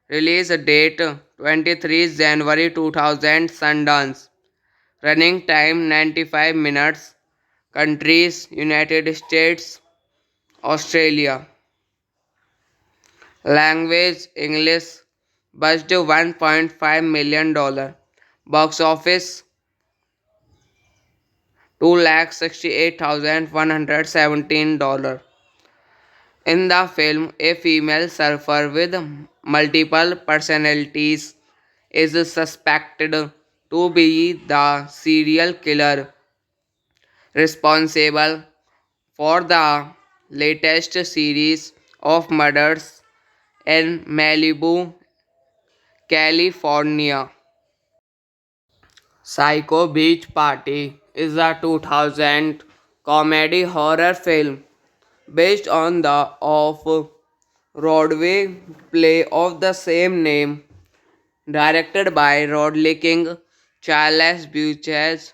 Release date 23 January 2000, Sundance. Running time 95 minutes. Countries United States, Australia. Language English. Budget $1.5 million. Box office $268,117. In the film, a female surfer with multiple personalities is suspected to be the serial killer responsible for the latest series of murders in Malibu, California. Psycho Beach Party is a 2000 comedy horror film based on the off-Broadway play of the same name, directed by Rodley King. Charles Buchez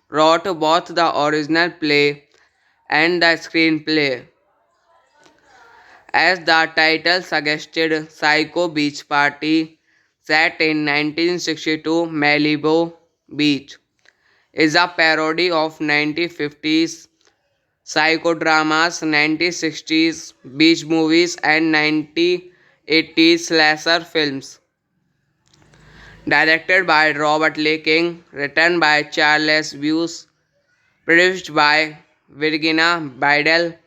wrote both the original play and the screenplay. As the title suggested, Psycho Beach Party, set in 1962 Malibu Beach, is a parody of 1950s psychodramas, 1960s beach movies, and 1980s slasher films. Directed by Robert Lee King, written by Charles Buse, produced by Virginia Bidel,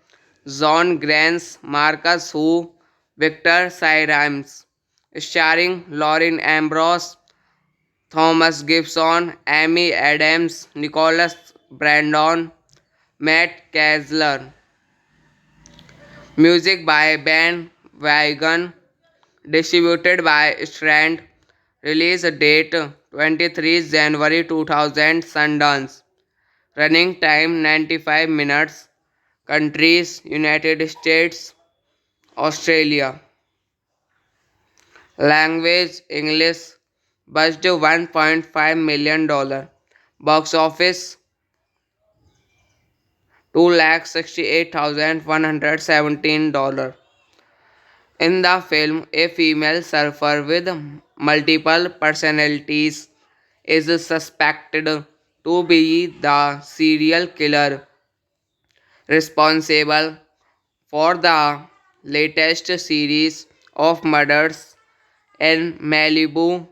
John Grants, Marcus Hu, Victor Cyrimes, starring Lauren Ambrose, Thomas Gibson, Amy Adams, Nicholas Brandon, Matt Kessler. Music by Ben Wagon, distributed by Strand. Release date 23 January 2000, Sundance. Running time 95 minutes. Countries United States, Australia. Language English. Budget $1.5 million. Box office $268,117. In the film, a female surfer with multiple personalities is suspected to be the serial killer responsible for the latest series of murders in Malibu,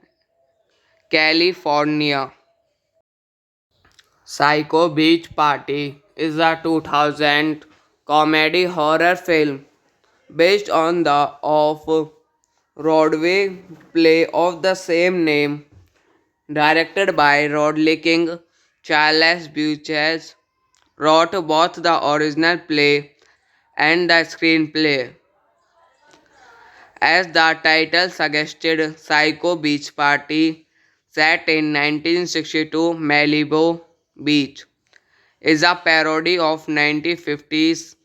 California. Psycho Beach Party is a 2000 comedy horror film based on the off-Broadway play of the same name, directed by Rodley King. Charles Buchez wrote both the original play and the screenplay. As the title suggested, Psycho Beach Party, set in 1962 Malibu Beach, is a parody of 1950s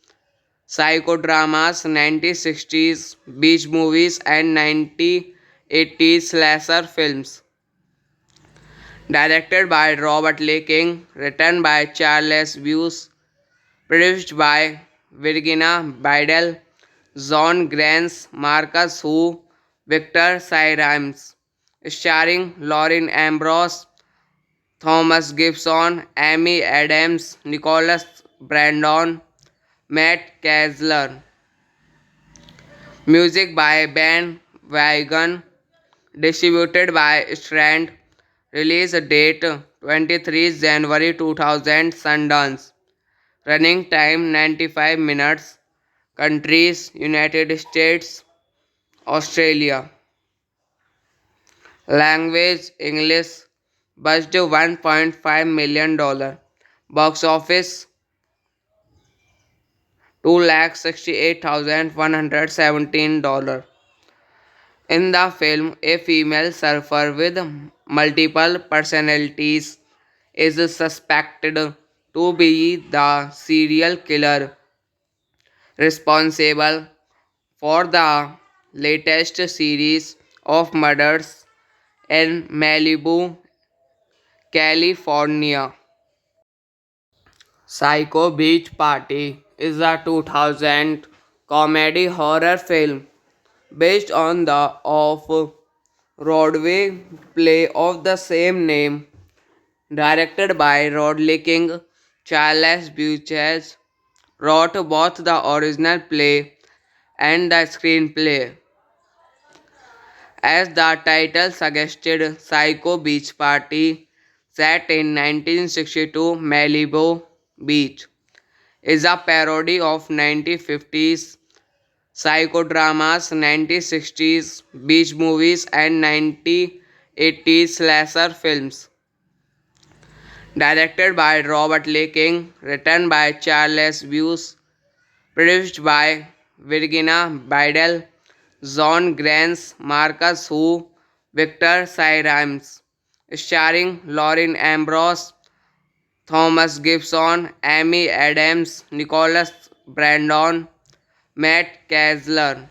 psychodramas, 1960s beach movies, and 1980s slasher films. Directed by Robert Lee King, written by Charles Buse, produced by Virginia Bidel, John Grants, Marcus Hu, Victor Cyrimes, starring Lauren Ambrose, Thomas Gibson, Amy Adams, Nicholas Brandon, Matt Kessler. Music by Ben Wagon, distributed by Strand. Release date 23 January 2000, Sundance. Running time 95 minutes. Countries United States, Australia. Language English. Budget $1.5 million. Box office $268,117. In the film, a female surfer with multiple personalities is suspected to be the serial killer responsible for the latest series of murders in Malibu, California. Psycho Beach Party is a 2000 comedy horror film based on the off-Broadway play of the same name, directed by Rodley King. Charles Buchez wrote both the original play and the screenplay. As the title suggested, Psycho Beach Party, set in 1962 Malibu Beach, is a parody of 1950s psychodramas, 1960s beach movies, and 1980s slasher films. Directed by Robert Lee King, written by Charles Buse, produced by Virginia Bidel, John Grants, Marcus Hu, Victor Cyrimes, starring Lauren Ambrose, Thomas Gibson, Amy Adams, Nicholas Brandon, Matt Kessler.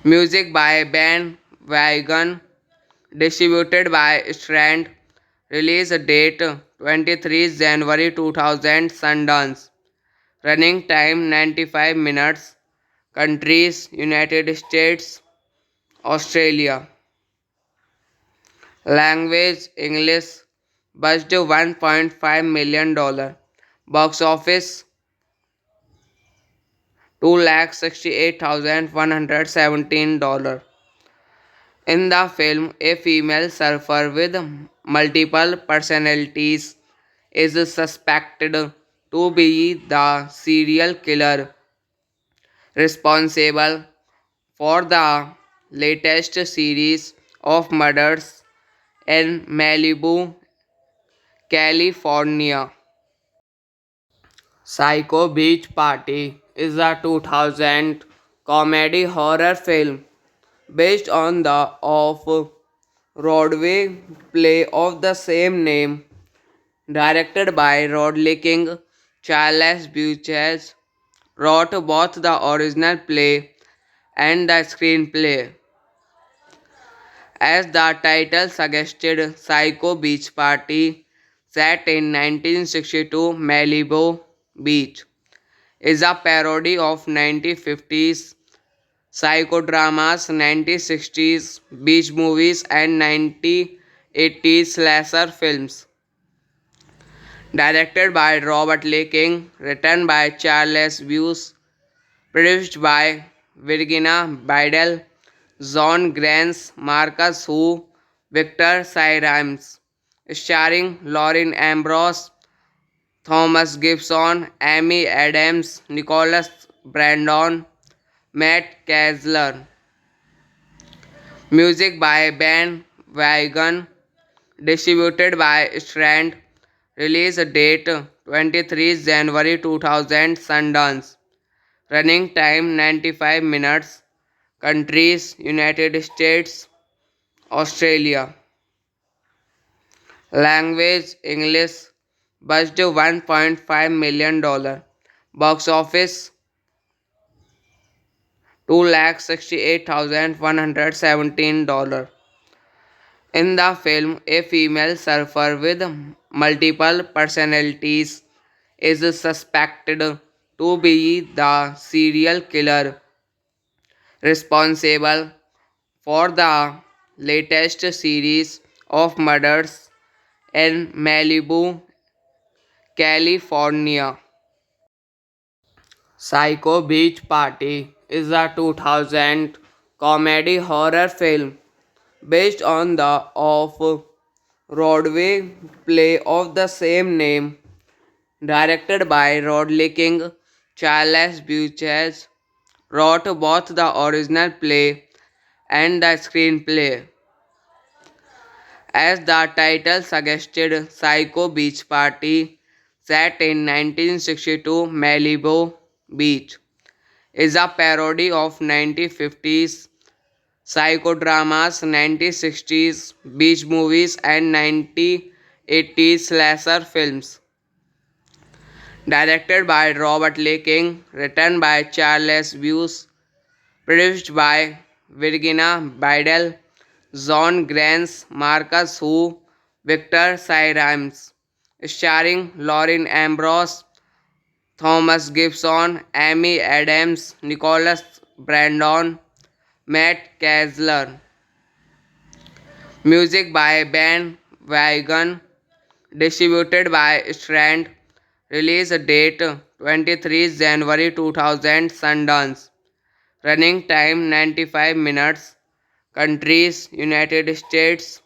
Music by Ben Wagon, distributed by Strand. Release date 23 January 2000, Sundance. Running time 95 minutes. Countries United States, Australia. Language English. Budget $1.5 million. Box office $268,117. In the film, a female surfer with multiple personalities is suspected to be the serial killer responsible for the latest series of murders in Malibu, California. Psycho Beach Party is a 2000 comedy horror film based on the off-Broadway play of the same name, directed by Rodley King. Charles Buchez wrote both the original play and the screenplay. As the title suggested, Psycho Beach Party, set in 1962 Malibu Beach, is a parody of 1950s psychodramas, 1960s beach movies, and 1980s slasher films. Directed by Robert Lee King, written by Charles Buse, produced by Virginia Bidel, John Grants, Marcus Hu, Victor Cyrimes, starring Lauren Ambrose, Thomas Gibson, Amy Adams, Nicholas Brandon, Matt Kessler. Music by Ben Wagon, distributed by Strand. Release date 23 January 2000, Sundance. Running time 95 minutes. Countries United States, Australia. Language English. Budget $1.5 million. Box office $268,117. In the film, a female surfer with multiple personalities is suspected to be the serial killer responsible for the latest series of murders in Malibu, California. Psycho Beach Party is a 2000 comedy horror film based on the off-Broadway play of the same name, directed by Rodley King. Charles Buchez wrote both the original play and the screenplay. As the title suggested, Psycho Beach Party, set in 1962 Malibu Beach, is a parody of 1950s psychodramas, 1960s beach movies, and 1980s slasher films. Directed by Robert Lee King, written by Charles Buse, produced by Virginia Bidel, John Grants, Marcus Hu, Victor Cyrimes, starring Lauren Ambrose, Thomas Gibson, Amy Adams, Nicholas Brandon, Matt Kessler. Music by Ben Wagon, distributed by Strand. Release date 23 January 2000 Sundance. Running time 95 minutes. Countries United States,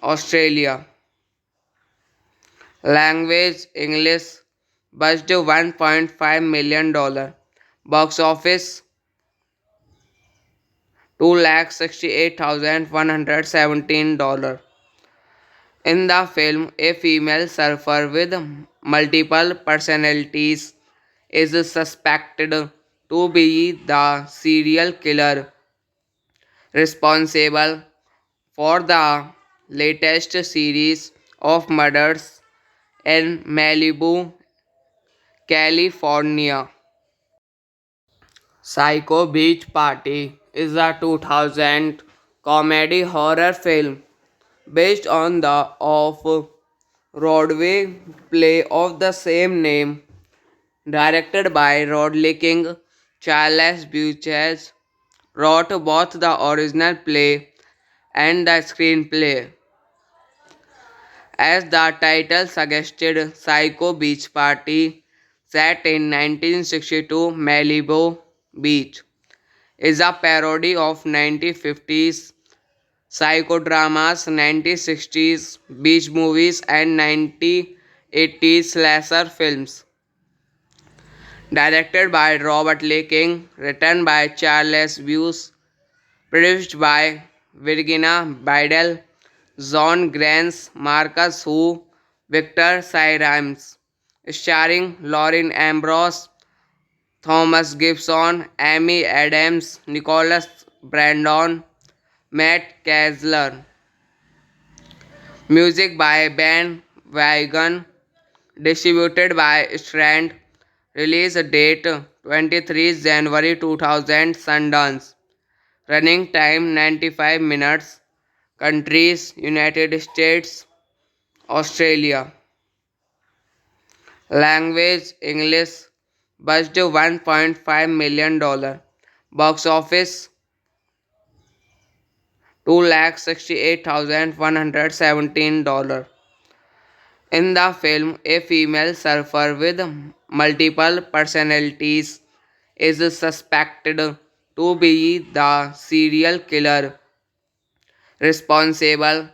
Australia. Language English. Budget $1.5 million. Box office $268,117. In the film, a female surfer with multiple personalities is suspected to be the serial killer responsible for the latest series of murders in Malibu, California. Psycho Beach Party is a 2000 comedy horror film based on the off-Broadway play of the same name, directed by Rodley King. Charles Buchez wrote both the original play and the screenplay. As the title suggested, Psycho Beach Party, set in 1962 Malibu Beach, is a parody of 1950s psychodramas, 1960s beach movies, and 1980s slasher films. Directed by Robert Lee King, written by Charles Buse, produced by Virginia Bidel, John Grants, Marcus Hu, Victor Cyrimes, starring Lauren Ambrose, Thomas Gibson, Amy Adams, Nicholas Brandon, Matt Kessler. Music by Ben Wagon, distributed by Strand. Release date 23 January 2000 Sundance. Running time 95 minutes. Countries United States, Australia. Language English. Budget $1.5 million. Box office $268,117. In the film, a female surfer with multiple personalities is suspected to be the serial killer responsible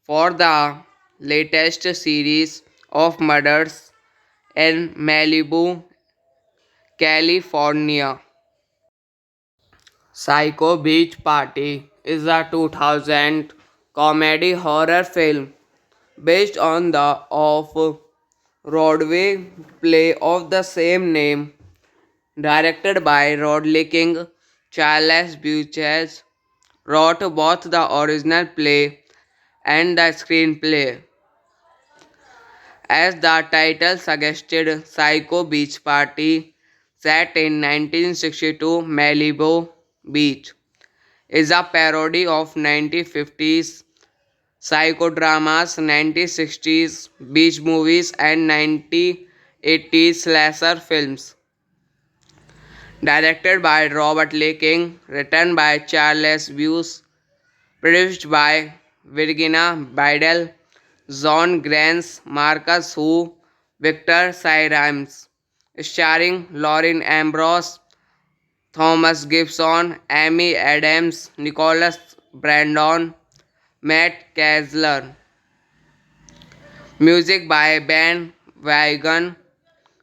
for the latest series of murders in Malibu, California. Psycho Beach Party is a 2000 comedy horror film based on the off-Broadway play of the same name, directed by Rodley King. Charles Buchez wrote both the original play and the screenplay. As the title suggested, Psycho Beach Party, set in 1962 Malibu Beach, is a parody of 1950s psychodramas, 1960s beach movies, and 1980s slasher films. Directed by Robert Lee King, written by Charles Buse, produced by Virginia Bidel, John Grants, Marcus Hu, Victor Cyrimes, starring Lauren Ambrose, Thomas Gibson, Amy Adams, Nicholas Brandon, Matt Kessler. Music by Ben Wagon,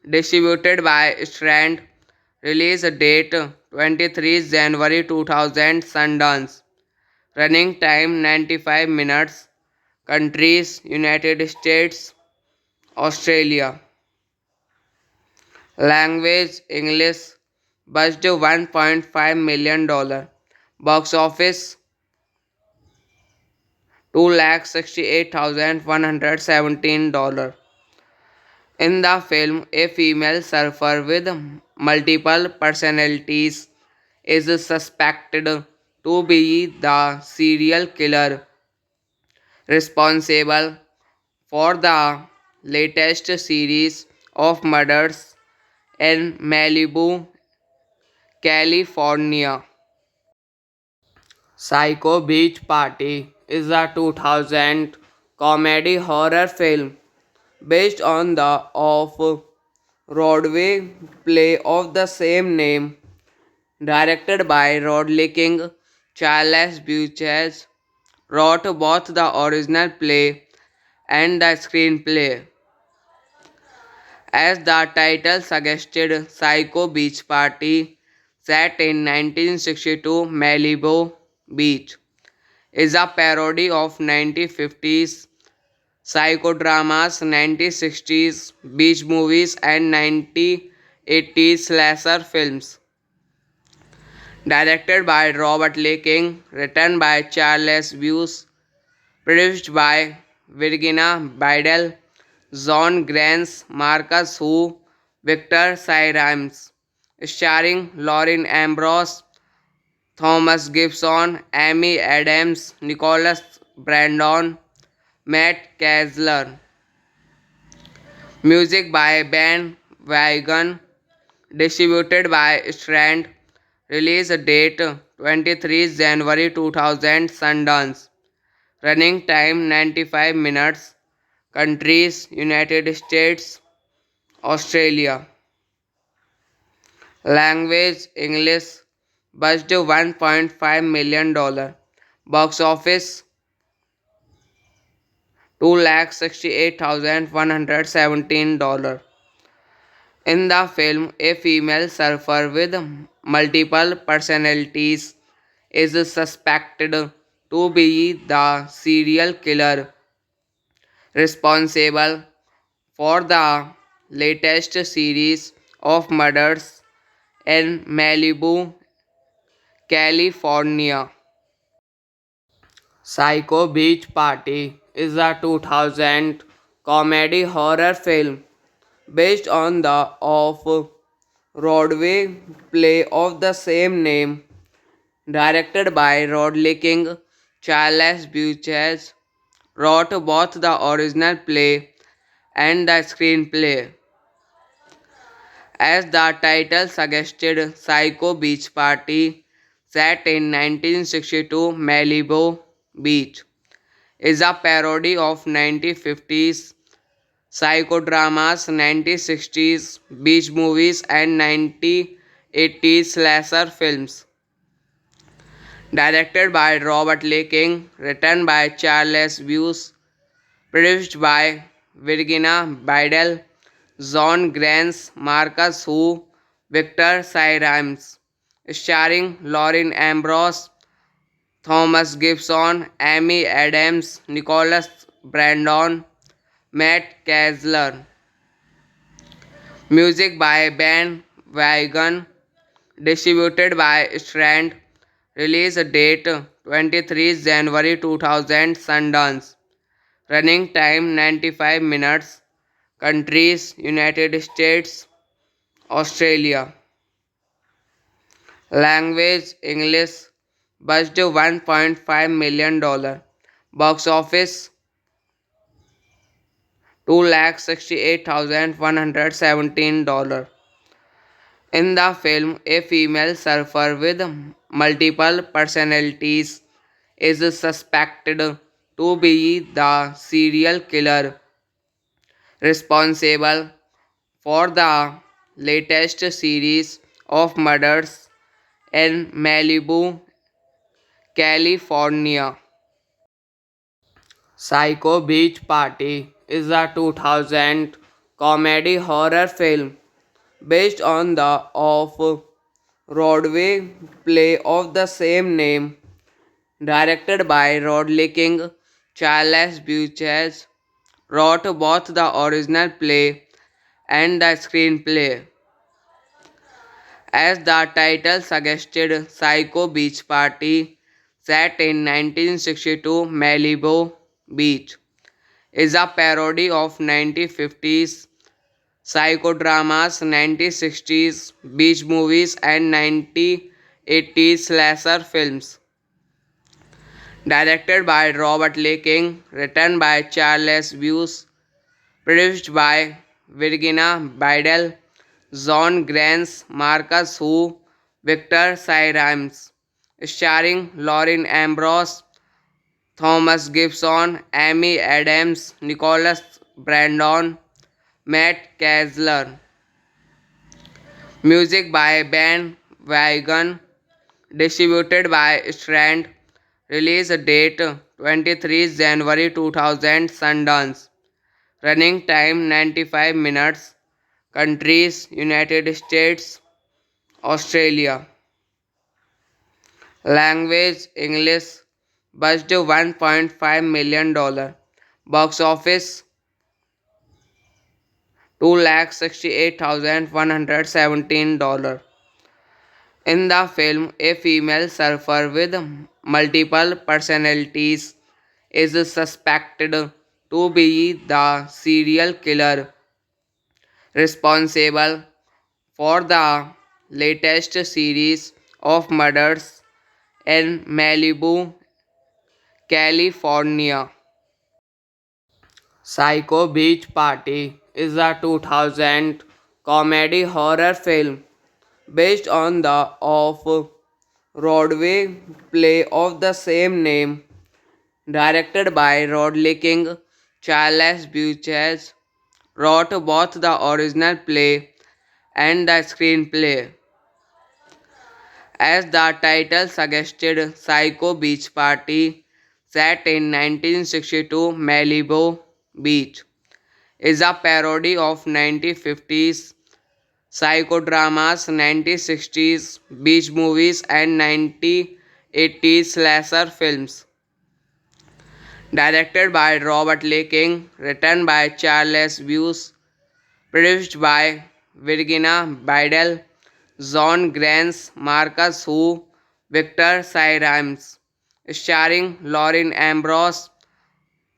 distributed by Strand. Release date 23 January 2000 Sundance. Running time 95 minutes. Countries: United States, Australia. Language: English. Budget $1.5 million. Box office: 268,117. In the film, a female surfer with multiple personalities is suspected to be the serial killer responsible for the latest series of murders in Malibu, California. Psycho Beach Party is a 2000 comedy horror film based on the off-Broadway play of the same name, directed by Rodley King. Charles Buchez wrote both the original play and the screenplay. As the title suggested, Psycho Beach Party, set in 1962 Malibu Beach, is a parody of 1950s psychodramas, 1960s beach movies, and 1980s slasher films. Directed by Robert Lee King, written by Charles Buse, produced by Virginia Bidel, John Grants, Marcus Hu, Victor Cyrimes, starring Lauren Ambrose, Thomas Gibson, Amy Adams, Nicholas Brandon, Matt Kessler. Music by Ben Wagon, distributed by Strand. Release date 23 January 2000, Sundance. Running time 95 minutes. Countries: United States, Australia. Language: English. Budget $1.5 million. Box office: 268,117. In the film, a female surfer with multiple personalities is suspected to be the serial killer responsible for the latest series of murders in Malibu, California. Psycho Beach Party is a 2000 comedy horror film based on the off-Broadway play of the same name, directed by Rodley King. Charles Buchez wrote both the original play and the screenplay. As the title suggested, Psycho Beach Party, set in 1962 Malibu Beach, is a parody of 1950s psychodramas, 1960s beach movies, and 1980s slasher films. Directed by Robert Lee King, written by Charles Buse, produced by Virginia Bidel, John Grants, Marcus Hu, Victor Cyrimes, starring Lauren Ambrose, Thomas Gibson, Amy Adams, Nicholas Brandon, Matt Kessler. Music by Ben Wagon, distributed by Strand. Release date 23 January 2000, Sundance. Running time 95 minutes. Countries: United States, Australia. Language: English. Budget $1.5 million. Box office: 268,117. In the film, a female surfer with multiple personalities is suspected to be the serial killer responsible for the latest series of murders in Malibu, California. Psycho Beach Party is a 2000 comedy horror film based on the off-Broadway play of the same name, directed by Rodley King. Charles Buchez wrote both the original play and the screenplay. As the title suggested, Psycho Beach Party, set in 1962 Malibu Beach, is a parody of 1950s psychodramas, 1960s beach movies, and 1980s slasher films. Directed by Robert Lee King, written by Charles Buse, produced by Virginia Bidel, John Grants, Marcus Hu, Victor Cyrimes, starring Lauren Ambrose, Thomas Gibson, Amy Adams, Nicholas Brandon, Matt Kessler. Music by Ben Wagon, distributed by Strand. Release date 23 January 2000 Sundance. Running time 95 minutes. Countries United States, Australia. Language English. Budget $1.5 million. Box office $268,117. In the film, a female surfer with multiple personalities is suspected to be the serial killer responsible for the latest series of murders in Malibu, California. Psycho Beach Party is a 2000 comedy horror film based on the off-Broadway play of the same name, directed by Rodley King. Charles Buchez wrote both the original play and the screenplay. As the title suggested, Psycho Beach Party, set in 1962 Malibu Beach, is a parody of 1950s psychodramas, 1960s beach movies, and 1980s slasher films. Directed by Robert Lee King, written by Charles Buse, produced by Virginia Bidel, John Grants, Marcus Hu, Victor Cyrimes, starring Lauren Ambrose,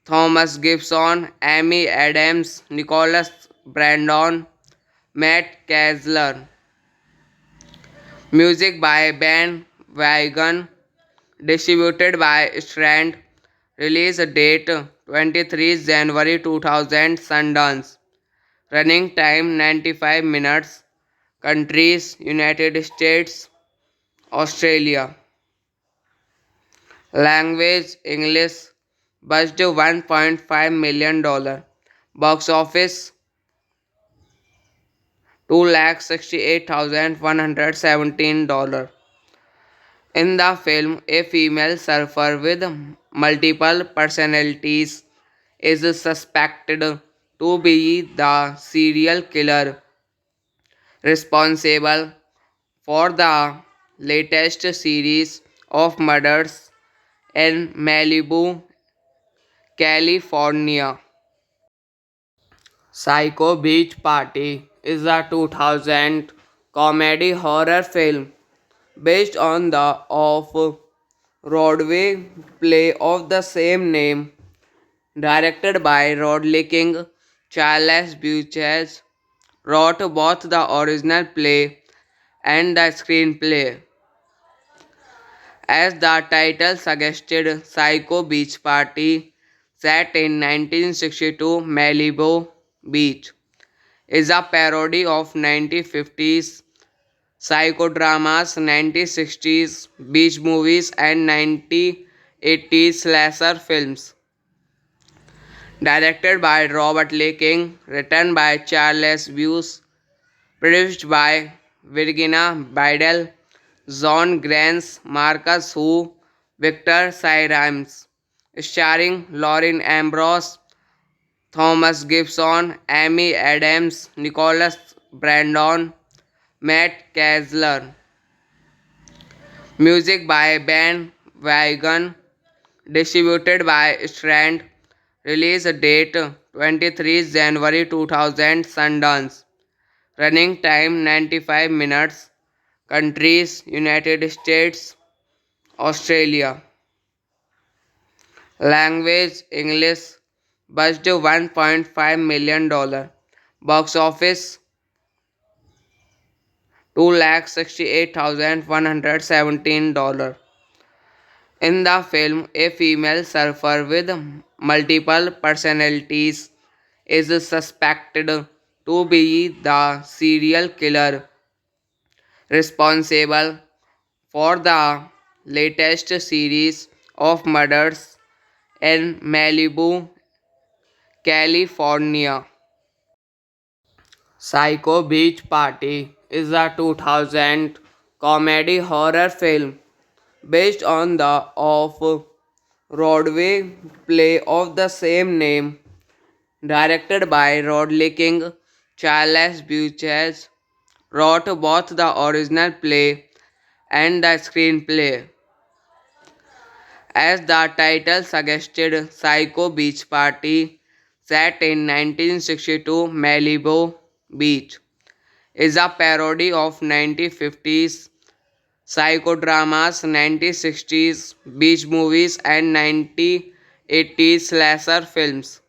Thomas Gibson, Amy Adams, Nicholas Brandon, Matt Kessler. Music by Ben Wagon, distributed by Strand. Release date 23 January 2000 Sundance. Running time 95 minutes. Countries United States, Australia. Language English. Budget $1.5 million. Box office $268,117. In the film, a female surfer with multiple personalities is suspected to be the serial killer responsible for the latest series of murders in Malibu, California. Psycho Beach Party is a 2000 comedy horror film based on the off-Broadway play of the same name, directed by Rodley King. Charles Buchez wrote both the original play and the screenplay. As the title suggested, Psycho Beach Party, set in 1962 Malibu Beach, is a parody of 1950s psychodramas, 1960s beach movies, and 1980s slasher films. Directed by Robert Lee King, written by Charles Buse, produced by Virginia Bidel, John Grants, Marcus Hu, Victor Cyrimes, starring Lauren Ambrose, Thomas Gibson, Amy Adams, Nicholas Brandon, Matt Kessler. Music by Ben Wagon, distributed by Strand. Release date 23 January 2000. Sundance. Running time 95 minutes. Countries United States, Australia. Language English. Budget $1.5 million. Box office $268,117. In the film, a female surfer with multiple personalities is suspected to be the serial killer responsible for the latest series of murders in Malibu, California. Psycho Beach Party is a 2000 comedy horror film based on the off-Broadway play of the same name, directed by Rodley King. Charles Buchez wrote both the original play and the screenplay. As the title suggested, Psycho Beach Party, set in 1962 Malibu Beach, is a parody of 1950s psychodramas, 1960s beach movies, and 1980s slasher films.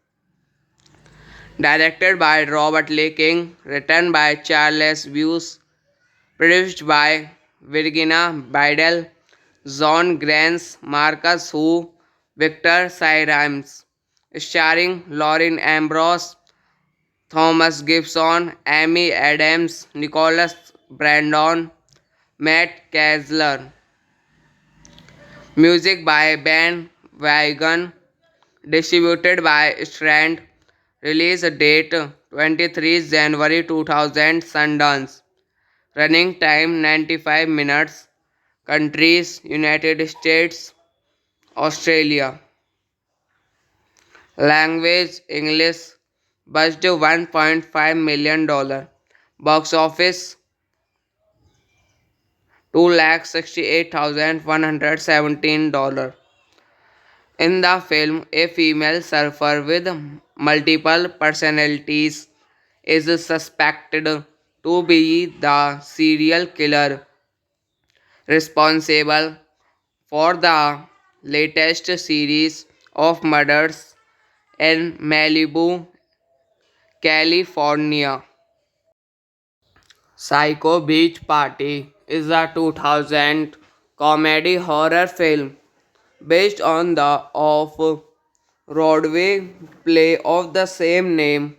Directed by Robert Lee King, written by Charles Buse, produced by Virginia Bidel, John Grants, Marcus Hu, Victor Cyrimes, starring Lauren Ambrose, Thomas Gibson, Amy Adams, Nicholas Brandon, Matt Kessler. Music by Ben Wagon, distributed by Strand. Release date 23 January 2000. Sundance. Running time 95 minutes. Countries United States, Australia. Language English. Budget $1.5 million. Box office $268,117. In the film, a female surfer with multiple personalities is suspected to be the serial killer responsible for the latest series of murders in Malibu, California. Psycho Beach Party is a 2000 comedy horror film based on the off-Broadway play of the same name,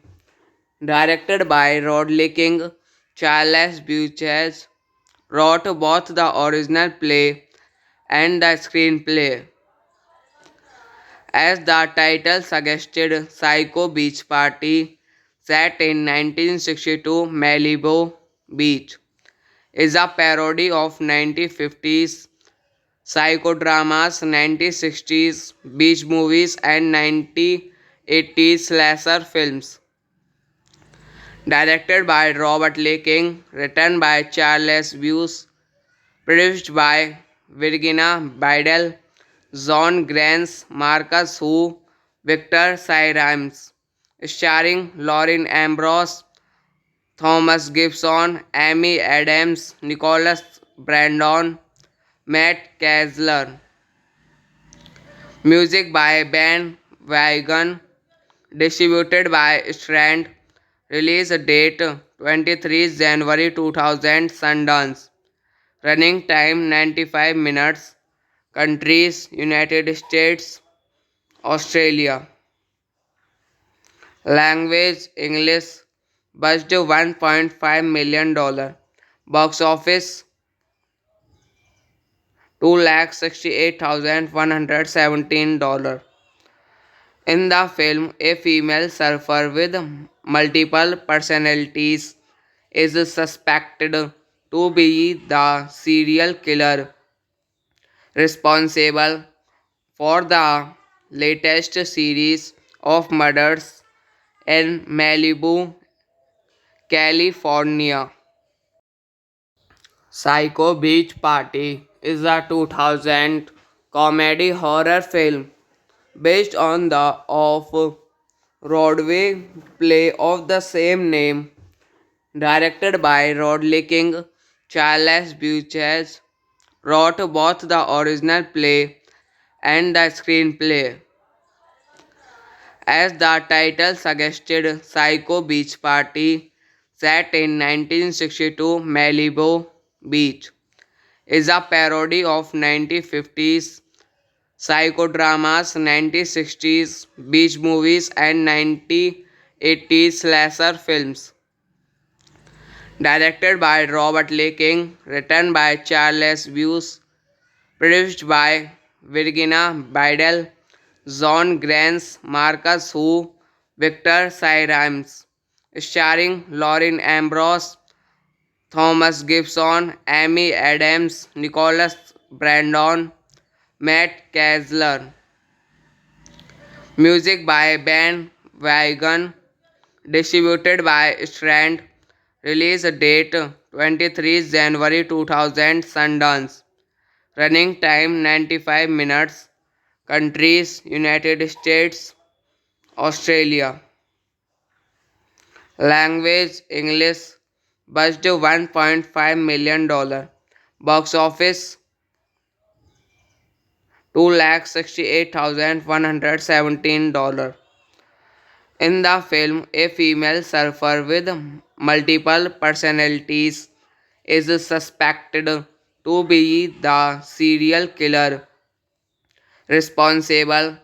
directed by Rodley King. Charles Buchez wrote both the original play and the screenplay. As the title suggested, Psycho Beach Party, set in 1962 Malibu Beach, is a parody of 1950s psychodramas, 1960s beach movies, and 1980s slasher films. Directed by Robert Lee King, written by Charles Buse, produced by Virginia Bidel, John Grants, Marcus Hu, Victor Cyrimes, starring Lauren Ambrose, Thomas Gibson, Amy Adams, Nicholas Brandon, Matt Kessler. Music by Ben Wagon, distributed by Strand. Release date 23 January 2000. Sundance. Running time 95 minutes. Countries United States, Australia. Language English. Budget $1.5 million. Box office $268,117. In the film, a female surfer with multiple personalities is suspected to be the serial killer responsible for the latest series of murders in Malibu, California. Psycho Beach Party is a 2000 comedy horror film based on the off-Broadway play of the same name, directed by Rodley King. Charles Buchez wrote both the original play and the screenplay. As the title suggested, Psycho Beach Party, set in 1962 Malibu Beach, is a parody of 1950s psychodramas, 1960s beach movies, and 1980s slasher films. Directed by Robert Lee King, written by Charles Buse, produced by Virginia Bidel, John Grants, Marcus Hu, Victor Cyrimes, starring Lauren Ambrose, Thomas Gibson, Amy Adams, Nicholas Brandon, Matt Kessler. Music by Ben Wagon, distributed by Strand. Release date 23 January 2000, Sundance. Running time 95 minutes. Countries United States, Australia. Language English. Budget $1.5 million. Box office $268,117. In the film, a female surfer with multiple personalities is suspected to be the serial killer responsible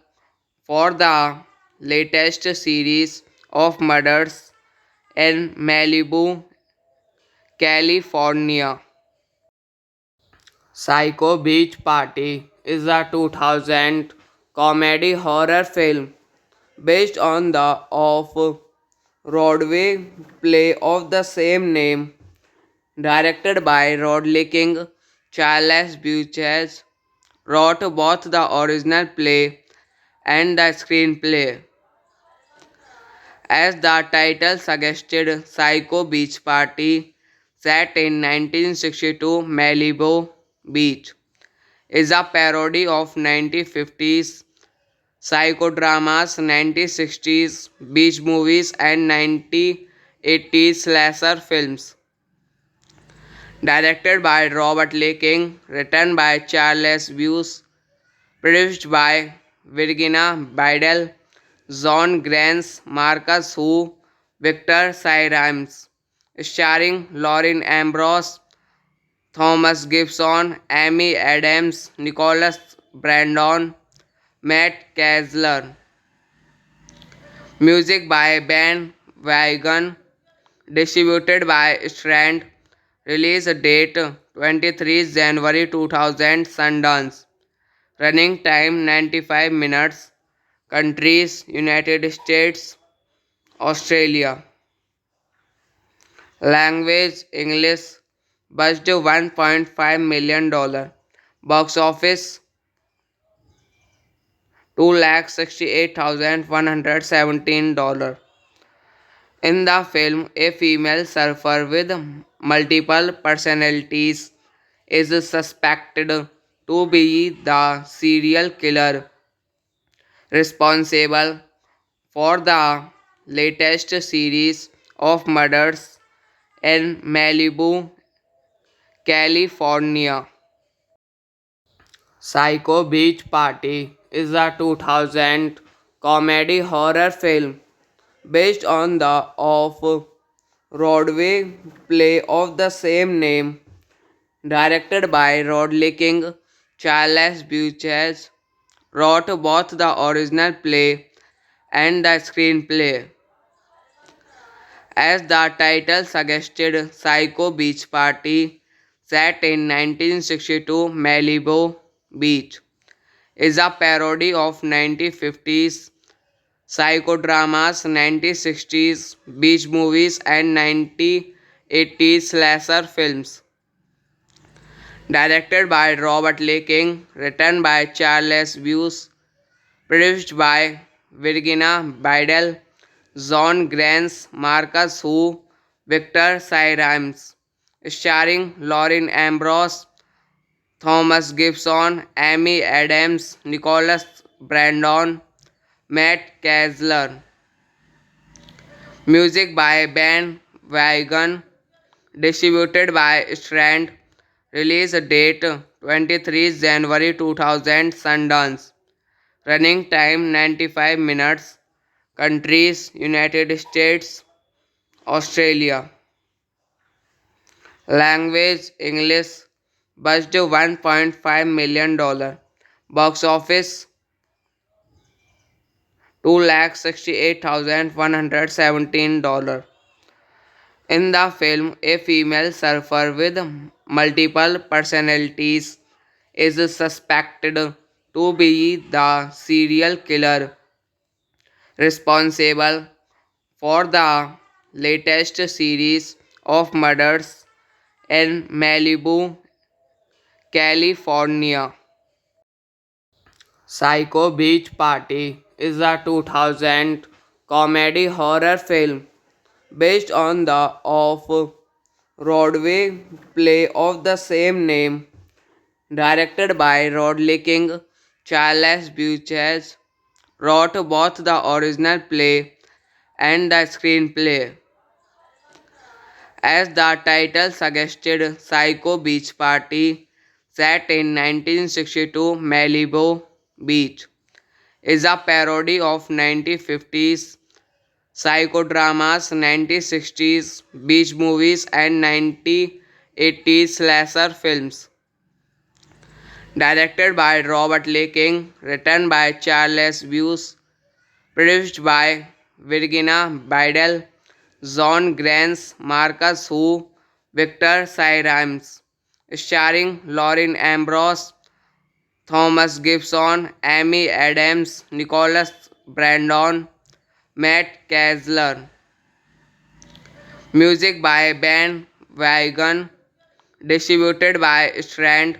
for the latest series of murders in Malibu, California. Psycho Beach Party is a 2000 comedy horror film based on the off-Broadway play of the same name, directed by Rodley King. Charles Buchez wrote both the original play and the screenplay. As the title suggested, Psycho Beach Party, set in 1962 Malibu Beach, is a parody of 1950s psychodramas, 1960s beach movies, and 1980s slasher films. Directed by Robert Lee King, written by Charles Buse, produced by Virginia Bidel, John Grants, Marcus Hu, Victor Cyrimes, starring Lauren Ambrose, Thomas Gibson, Amy Adams, Nicholas Brandon, Matt Kessler. Music by Ben Wagon, distributed by Strand. Release date 23 January 2000, Sundance. Running time 95 minutes. Countries United States, Australia. Language English. Budget $1.5 million. Box office $268,117. In the film, a female surfer with multiple personalities is suspected to be the serial killer responsible for the latest series of murders in Malibu, California. Psycho Beach Party is a 2000 comedy horror film based on the off-Broadway play of the same name, directed by Rodley King. Charles Buchez wrote both the original play and the screenplay. As the title suggested, Psycho Beach Party, set in 1962 Malibu Beach, is a parody of 1950s psychodramas, 1960s beach movies, and 1980s slasher films. Directed by Robert Lee King, written by Charles Buse, produced by Virginia Bidel, John Grants, Marcus Hu, Victor Cyrimes, starring Lauren Ambrose, Thomas Gibson, Amy Adams, Nicholas Brandon, Matt Kessler. Music by Ben Wagon. Distributed by Strand. Release date 23 January 2000. Sundance. Running time 95 minutes. Countries United States, Australia. Language English. Budget $1.5 million. Box office $268,117. In the film, a female surfer with multiple personalities is suspected to be the serial killer responsible for the latest series of murders in Malibu, California. Psycho Beach Party is a 2000 comedy horror film based on the off-Broadway play of the same name, directed by Rodley King. Charles Buchez wrote both the original play and the screenplay. As the title suggested, Psycho Beach Party, set in 1962 Malibu Beach, is a parody of 1950s psychodramas, 1960s beach movies, and 1980s slasher films. Directed by Robert Lee King, written by Charles Buse, produced by Virginia Bidel, John Grants, Marcus Hu, Victor Cyrimes, starring Lauren Ambrose, Thomas Gibson, Amy Adams, Nicholas Brandon, Matt Kessler. Music by Ben Wagon. Distributed by Strand.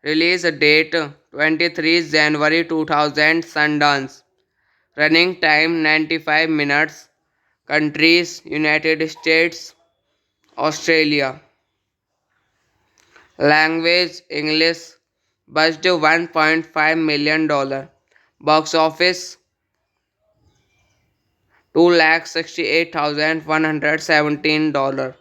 Release date 23 January 2000. Sundance. Running time 95 minutes. Countries United States, Australia. Language English. Budget $1.5 million. Box office $268,117.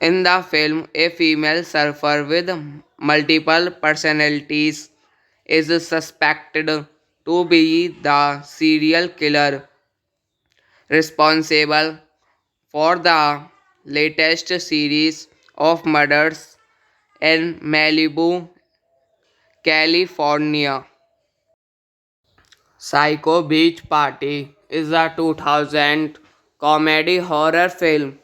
In the film, a female surfer with multiple personalities is suspected to be the serial killer responsible for the latest series of murders in Malibu, California. Psycho Beach Party is a 2000 comedy horror film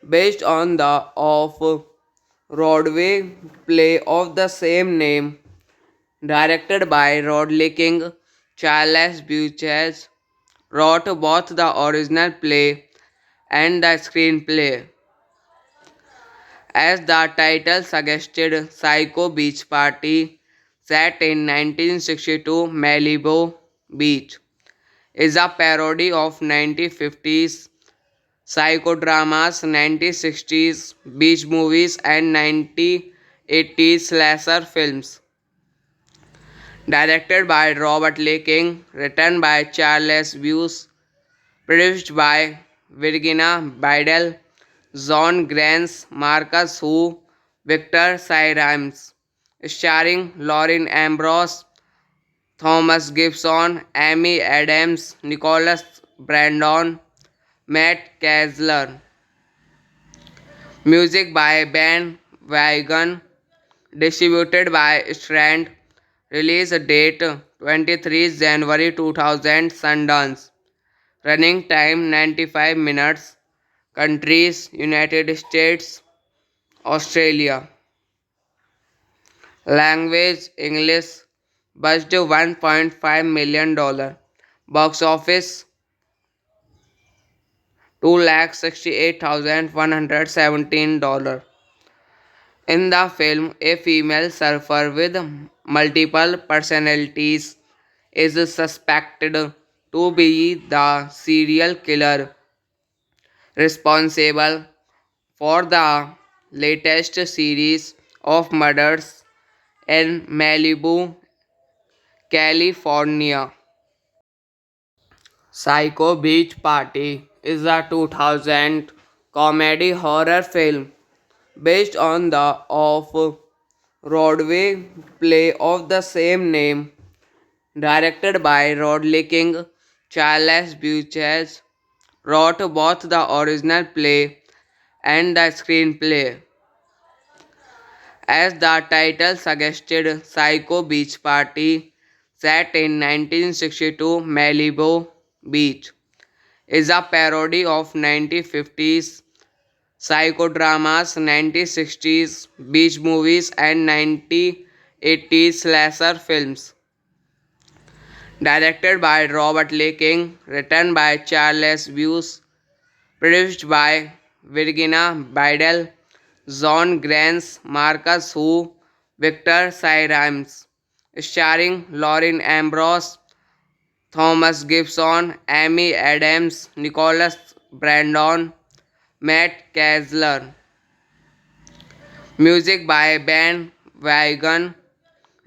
based on the off-Broadway play of the same name, directed by Rodley King. Charles Buchez wrote both the original play and the screenplay. As the title suggested, Psycho Beach Party, set in 1962 Malibu Beach, is a parody of 1950s psychodramas, 1960s beach movies, and 1980s slasher films. Directed by Robert Lee King, written by Charles Buse, produced by Virginia Bidel, John Grants, Marcus Hu, Victor Cyrimes, starring Lauren Ambrose, Thomas Gibson, Amy Adams, Nicholas Brandon, Matt Kessler. Music by Ben Wagon. Distributed by Strand. Release date 23 January 2000. Sundance. Running time 95 minutes. Countries United States, Australia. Language English. Budget $1.5 million. Box office $268,117. In the film, a female surfer with multiple personalities is suspected to be the serial killer responsible for the latest series of murders in Malibu, California. Psycho Beach Party is a 2000 comedy horror film based on the off-Broadway play of the same name, directed by Rodley King. Charles Buchez wrote both the original play and the screenplay. As the title suggested, Psycho Beach Party, set in 1962 Malibu Beach, is a parody of 1950s psychodramas, 1960s beach movies, and 1980s slasher films. Directed by Robert Lee King, written by Charles Buse, produced by Virginia Bidel, John Grants, Marcus Hu, Victor Cyrimes, starring Lauren Ambrose, Thomas Gibson, Amy Adams, Nicholas Brandon, Matt Kessler. Music by Ben Wagon,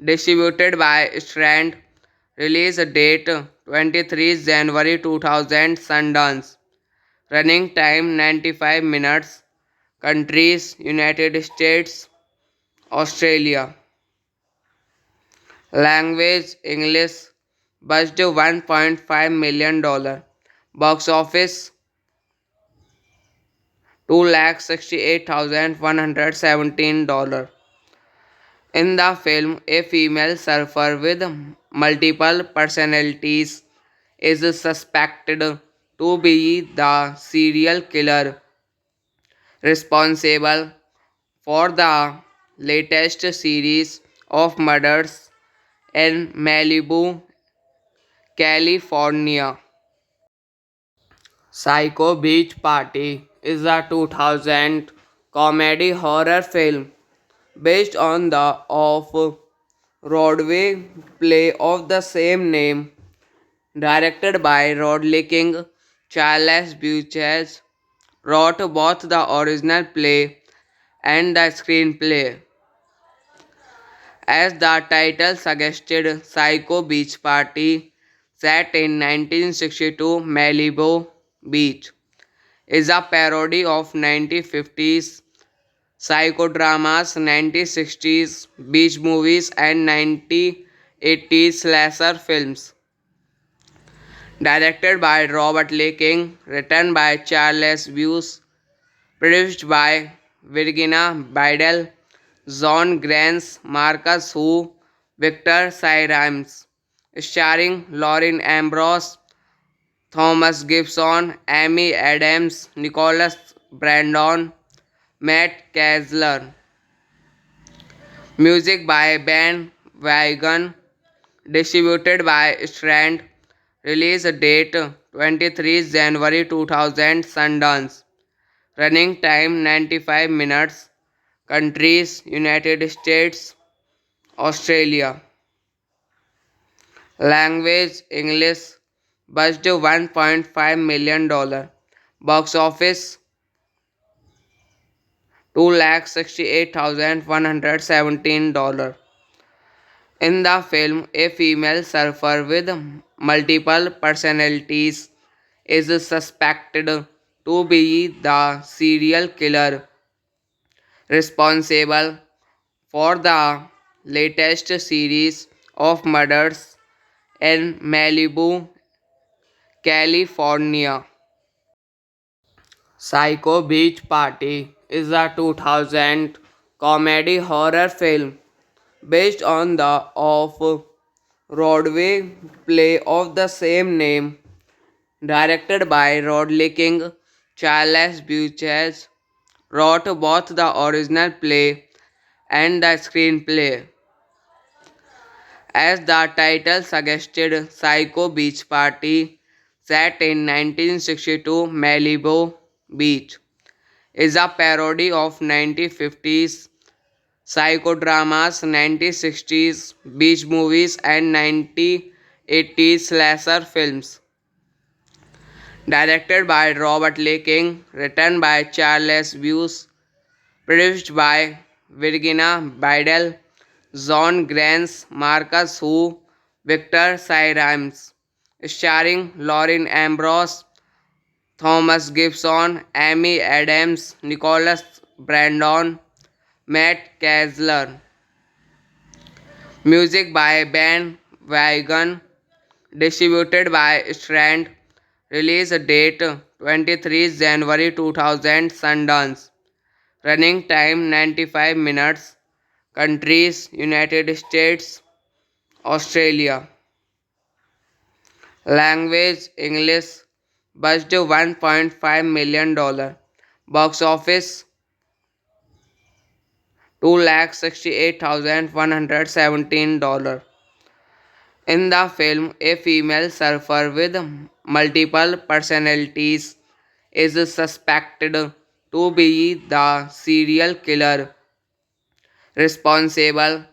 distributed by Strand. Release date 23 January 2000 Sundance. Running time 95 minutes. Countries United States, Australia. Language English. Budget $1.5 million. Box office $268,117. In the film, a female surfer with multiple personalities is suspected to be the serial killer responsible for the latest series of murders in Malibu, California. Psycho Beach Party is a 2000 comedy horror film based on the off-Broadway play of the same name, directed by Rodley King. Charles Buchez wrote both the original play and the screenplay. As the title suggested, Psycho Beach Party, set in 1962 Malibu Beach, is a parody of 1950s psychodramas, 1960s beach movies, and 1980s slasher films. Directed by Robert Lee King, written by Charles Buse, produced by Virginia Bidel, John Grants, Marcus Hu, Victor Cyrimes, starring Lauren Ambrose, Thomas Gibson, Amy Adams, Nicholas Brandon, Matt Kessler. Music by Ben Wagon, distributed by Strand. Release date 23 January 2000 Sundance. Running time 95 minutes. Countries United States, Australia. Language English. Budget $1.5 million. Box office $268,117. In the film, a female surfer with multiple personalities is suspected to be the serial killer responsible for the latest series of murders in Malibu, California. Psycho Beach Party is a 2000 comedy horror film based on the off-Broadway play of the same name, directed by Rodley King. Charles Buchez wrote both the original play and the screenplay. As the title suggested, Psycho Beach Party, set in 1962 Malibu Beach, is a parody of 1950s psychodramas, 1960s beach movies, and 1980s slasher films. Directed by Robert Lee King, written by Charles Buse, produced by Virginia Bidel, John Grants, Marcus Hu, Victor Cyrimes, starring Lauren Ambrose, Thomas Gibson, Amy Adams, Nicholas Brandon, Matt Kessler. Music by Ben Wagon. Distributed by Strand. Release date 23 January 2000. Sundance. Running time 95 minutes. Countries United States, Australia. Language English. Budget $1.5 million. Box office $268,117. In the film, a female surfer with multiple personalities is suspected to be the serial killer responsible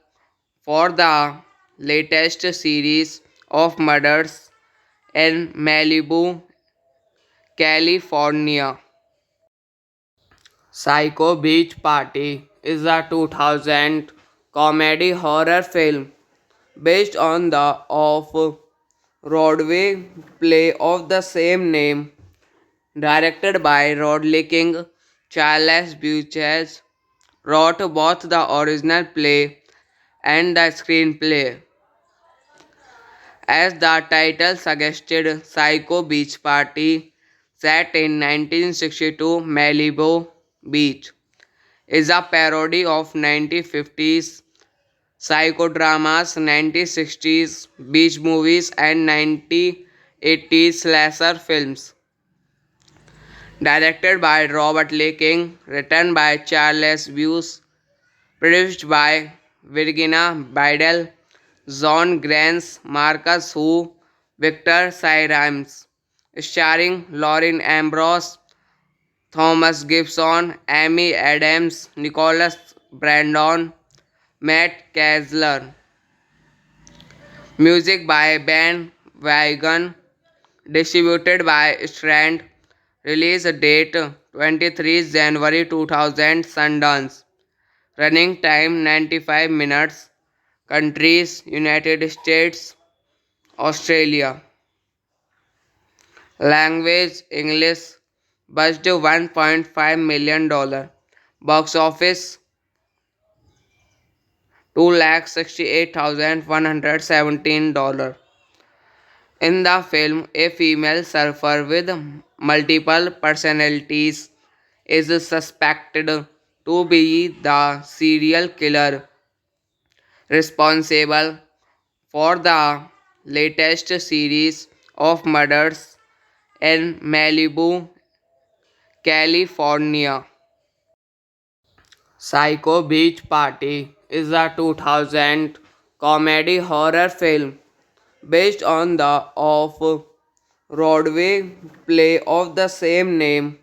for the latest series of murders in Malibu, California. Psycho Beach Party is a 2000 comedy horror film based on the off-Broadway play of the same name, directed by Rodley King. Charles Buchez wrote both the original play and the screenplay. As the title suggested, Psycho Beach Party, set in 1962 Malibu Beach, is a parody of 1950s psychodramas, 1960s beach movies, and 1980s slasher films. Directed by Robert Lee King, written by Charles Buse, produced by Virginia Bidel, John Grants, Marcus Hu, Victor Cyrimes, starring Lauren Ambrose, Thomas Gibson, Amy Adams, Nicholas Brandon, Matt Kessler. Music by Ben Wagon. Distributed by Strand. Release date 23 January 2000. Sundance. Running time 95 minutes. Countries United States, Australia. Language English. Budget $1.5 million. Box office $268,117. In the film, a female surfer with multiple personalities is suspected to be the serial killer responsible for the latest series of murders in Malibu, California. Psycho Beach Party is a 2000 comedy horror film based on the off-Broadway play of the same name,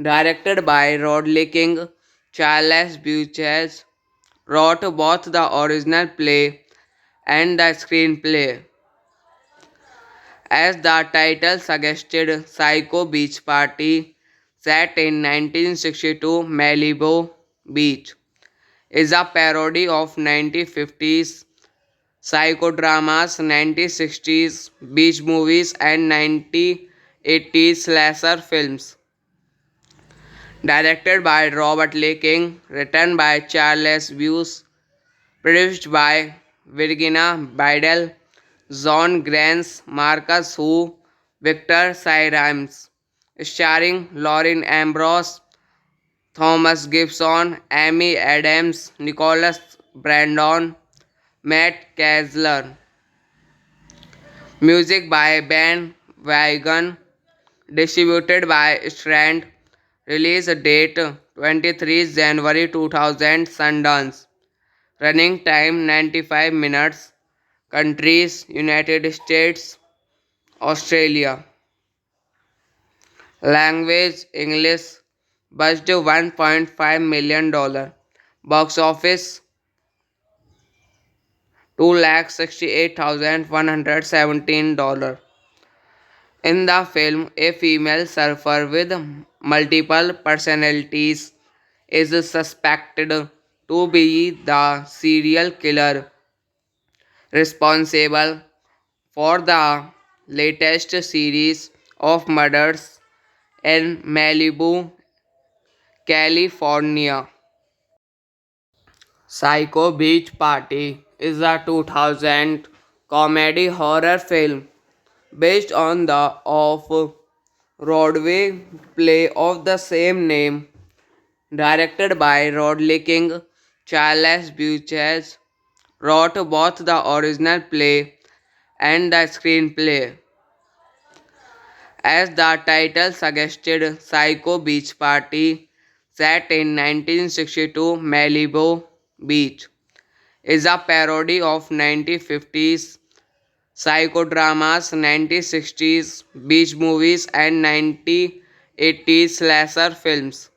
directed by Rodley King. Charles Buchez wrote both the original play and the screenplay. As the title suggested, Psycho Beach Party, set in 1962 Malibu Beach, is a parody of 1950s psychodramas, 1960s beach movies, and 1980s slasher films. Directed by Robert Lee King, written by Charles Buse, produced by Virginia Bidel, John Grants, Marcus Hu, Victor Cyrimes, starring Lauren Ambrose, Thomas Gibson, Amy Adams, Nicholas Brandon, Matt Kessler. Music by Ben Wagon. Distributed by Strand. Release date 23 January 2000. Sundance. Running time 95 minutes. Countries United States, Australia. Language English. Budget $1.5 million. Box office $268,117. In the film, a female surfer with multiple personalities is suspected to be the serial killer responsible for the latest series of murders in Malibu, California. Psycho Beach Party is a 2000 comedy horror film based on the off-Broadway play of the same name, directed by Rodley King. Charles Buchez wrote both the original play and the screenplay. As the title suggested, Psycho Beach Party, set in 1962 Malibu Beach, is a parody of 1950s psychodramas, 1960s beach movies, and 1980s slasher films.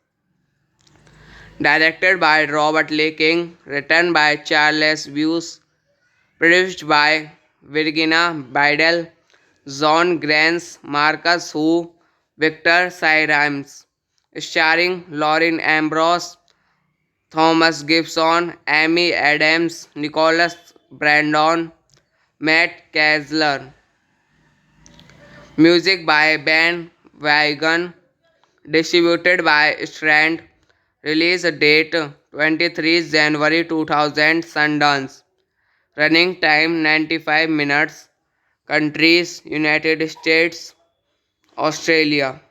Directed by Robert Lee King, written by Charles Buse, produced by Virginia Bidel, John Grants, Marcus Hu, Victor Cyrimes, starring Lauren Ambrose, Thomas Gibson, Amy Adams, Nicholas Brandon, Matt Kessler. Music by Ben Wagon, distributed by Strand. Release date 23 January 2000, Sundance. Running time 95 minutes. Countries United States, Australia.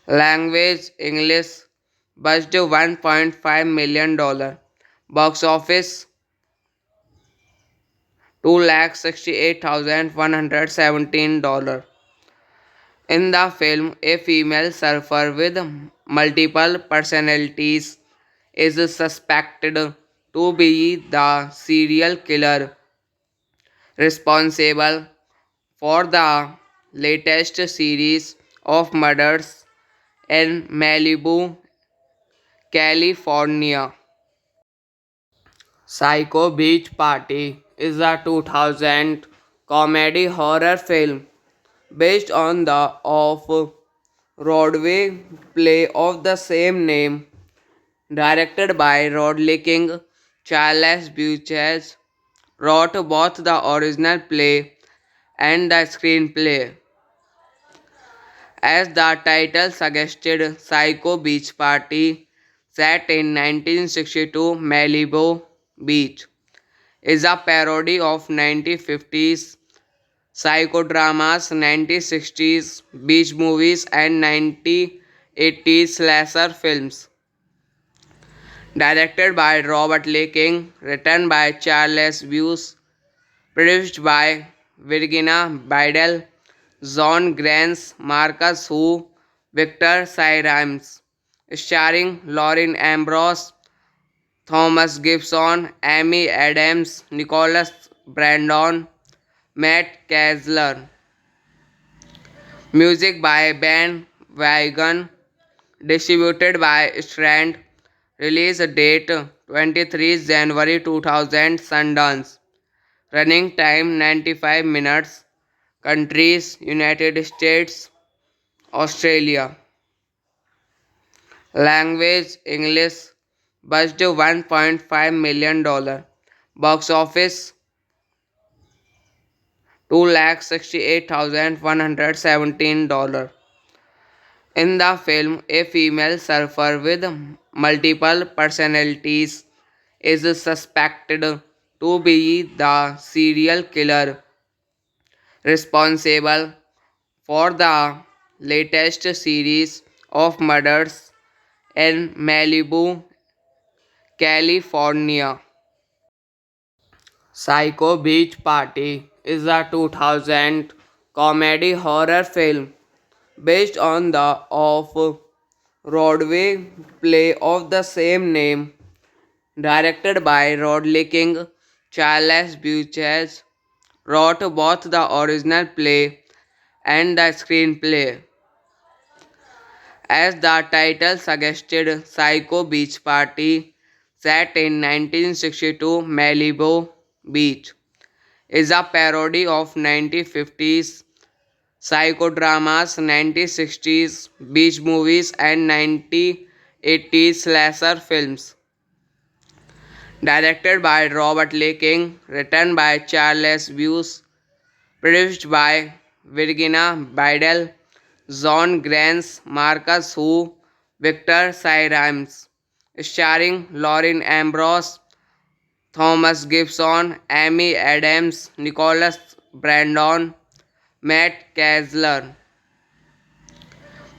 Language English. Budget $1.5 million. Box office $268,117. In the film, a female surfer with multiple personalities is suspected to be the serial killer responsible for the latest series of murders in Malibu, California. Psycho Beach Party is a 2000 comedy horror film based on the off-Broadway play of the same name, directed by Rodley King. Charles Buchez wrote both the original play and the screenplay. As the title suggested, Psycho Beach Party, set in 1962 Malibu Beach, is a parody of 1950s psychodramas, 1960s beach movies, and 1980s slasher films. Directed by Robert Lee King, written by Charles Buse, produced by Virginia Bidel, John Grants, Marcus Hu, Victor Cyrimes, starring Lauren Ambrose, Thomas Gibson, Amy Adams, Nicholas Brandon, Matt Kessler. Music by Ben Wagon, distributed by Strand. Release date 23 January 2000, Sundance. Running time 95 minutes. Countries United States, Australia. Language English. Budget $1.5 million. Box office $268,117. In the film, a female surfer with multiple personalities is suspected to be the serial killer responsible for the latest series of murders in Malibu, California. Psycho Beach Party is a 2000 comedy horror film based on the off-Broadway play of the same name, directed by Rodley King. Charles Buchez wrote both the original play and the screenplay. As the title suggested, Psycho Beach Party, set in 1962 Malibu Beach, is a parody of 1950s psychodramas, 1960s beach movies, and 1980s slasher films. Directed by Robert Lee King, written by Charles Buse, produced by Virginia Bidel, John Grants, Marcus Hu, Victor Cyrimes, starring Lauren Ambrose, Thomas Gibson, Amy Adams, Nicholas Brandon, Matt Kessler.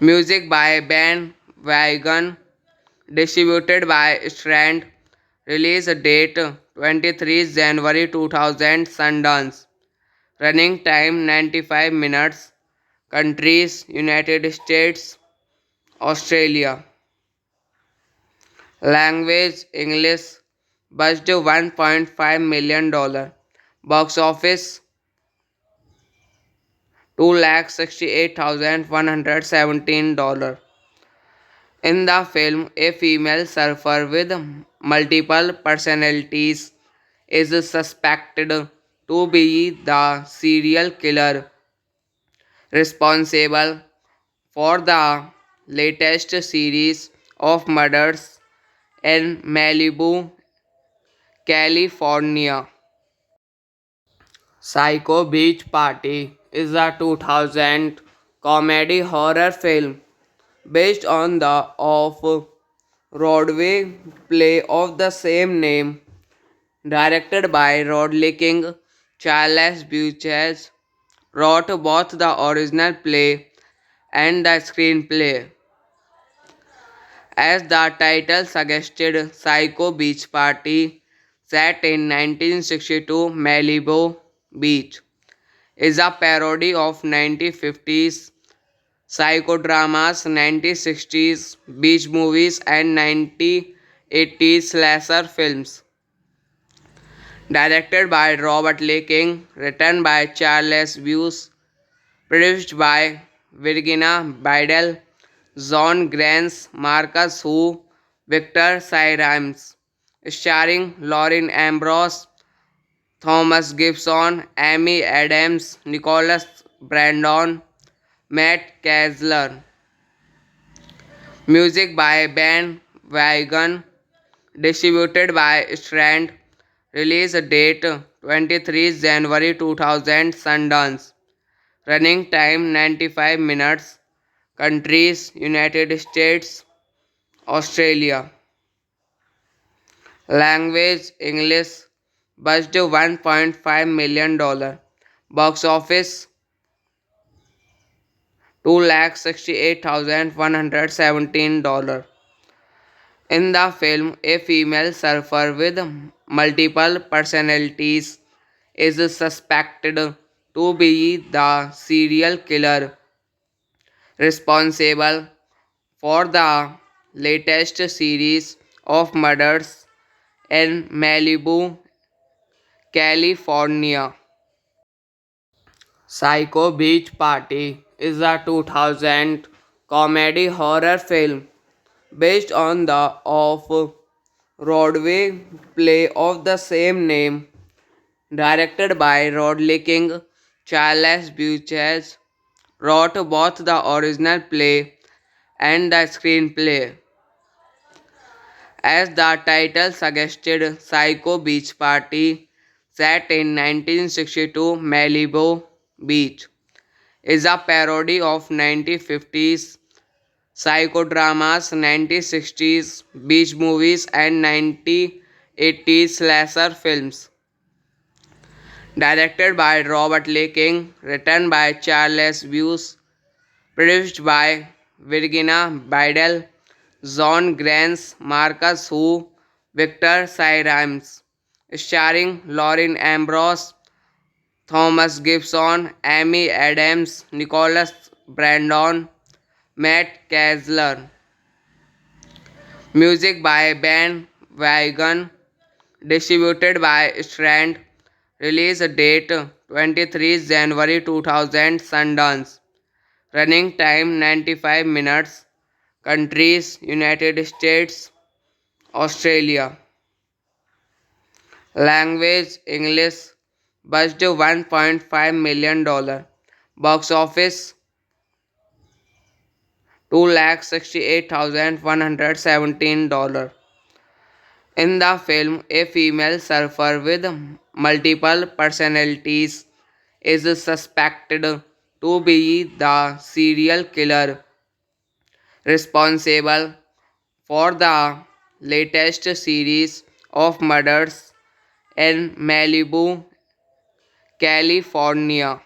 Music by Ben Wagon, distributed by Strand. Release date 23 January 2000 Sundance. Running time 95 minutes. Countries United States, Australia. Language English. Budget $1.5 million. Box office $268,117. In the film, a female surfer with multiple personalities is suspected to be the serial killer responsible for the latest series of murders in Malibu, California. Psycho Beach Party is a 2000 comedy horror film based on the off-Broadway play of the same name, directed by Rodley King. Charles Buchez wrote both the original play and the screenplay. As the title suggested, Psycho Beach Party, set in 1962 Malibu Beach, is a parody of 1950s psychodramas, 1960s beach movies, and 1980s slasher films. Directed by Robert Lee King, written by Charles Buse, produced by Virginia Bidel, John Grants, Marcus Hu, Victor Cyrimes, starring Lauren Ambrose, Thomas Gibson, Amy Adams, Nicholas Brandon, Matt Kessler. Music by Ben Wagon, distributed by Strand. Release date 23 January 2000 Sundance. Running time 95 minutes. Countries United States, Australia. Language English. Budget $1.5 million. Box office $268,117. In the film, a female surfer with multiple personalities is suspected to be the serial killer responsible for the latest series of murders in Malibu, California. Psycho Beach Party is a 2000 comedy horror film based on the off-Broadway play of the same name, directed by Rodley King. Charles Buchez wrote both the original play and the screenplay. As the title suggested, Psycho Beach Party, set in 1962 Malibu Beach, is a parody of 1950s psychodramas, 1960s beach movies, and 1980s slasher films. Directed by Robert Lee King, written by Charles Buse, produced by Virginia Bidel, John Grants, Marcus Hu, Victor Cyrimes, starring Lauren Ambrose, Thomas Gibson, Amy Adams, Nicholas Brandon, Matt Kessler. Music by Ben Wagon, distributed by Strand. Release date 23 January 2000 Sundance. Running time 95 minutes. Countries United States, Australia. Language English. Budget $1.5 million. Box office $268,117. In the film, a female surfer with multiple personalities is suspected to be the serial killer responsible for the latest series of murders in Malibu, California.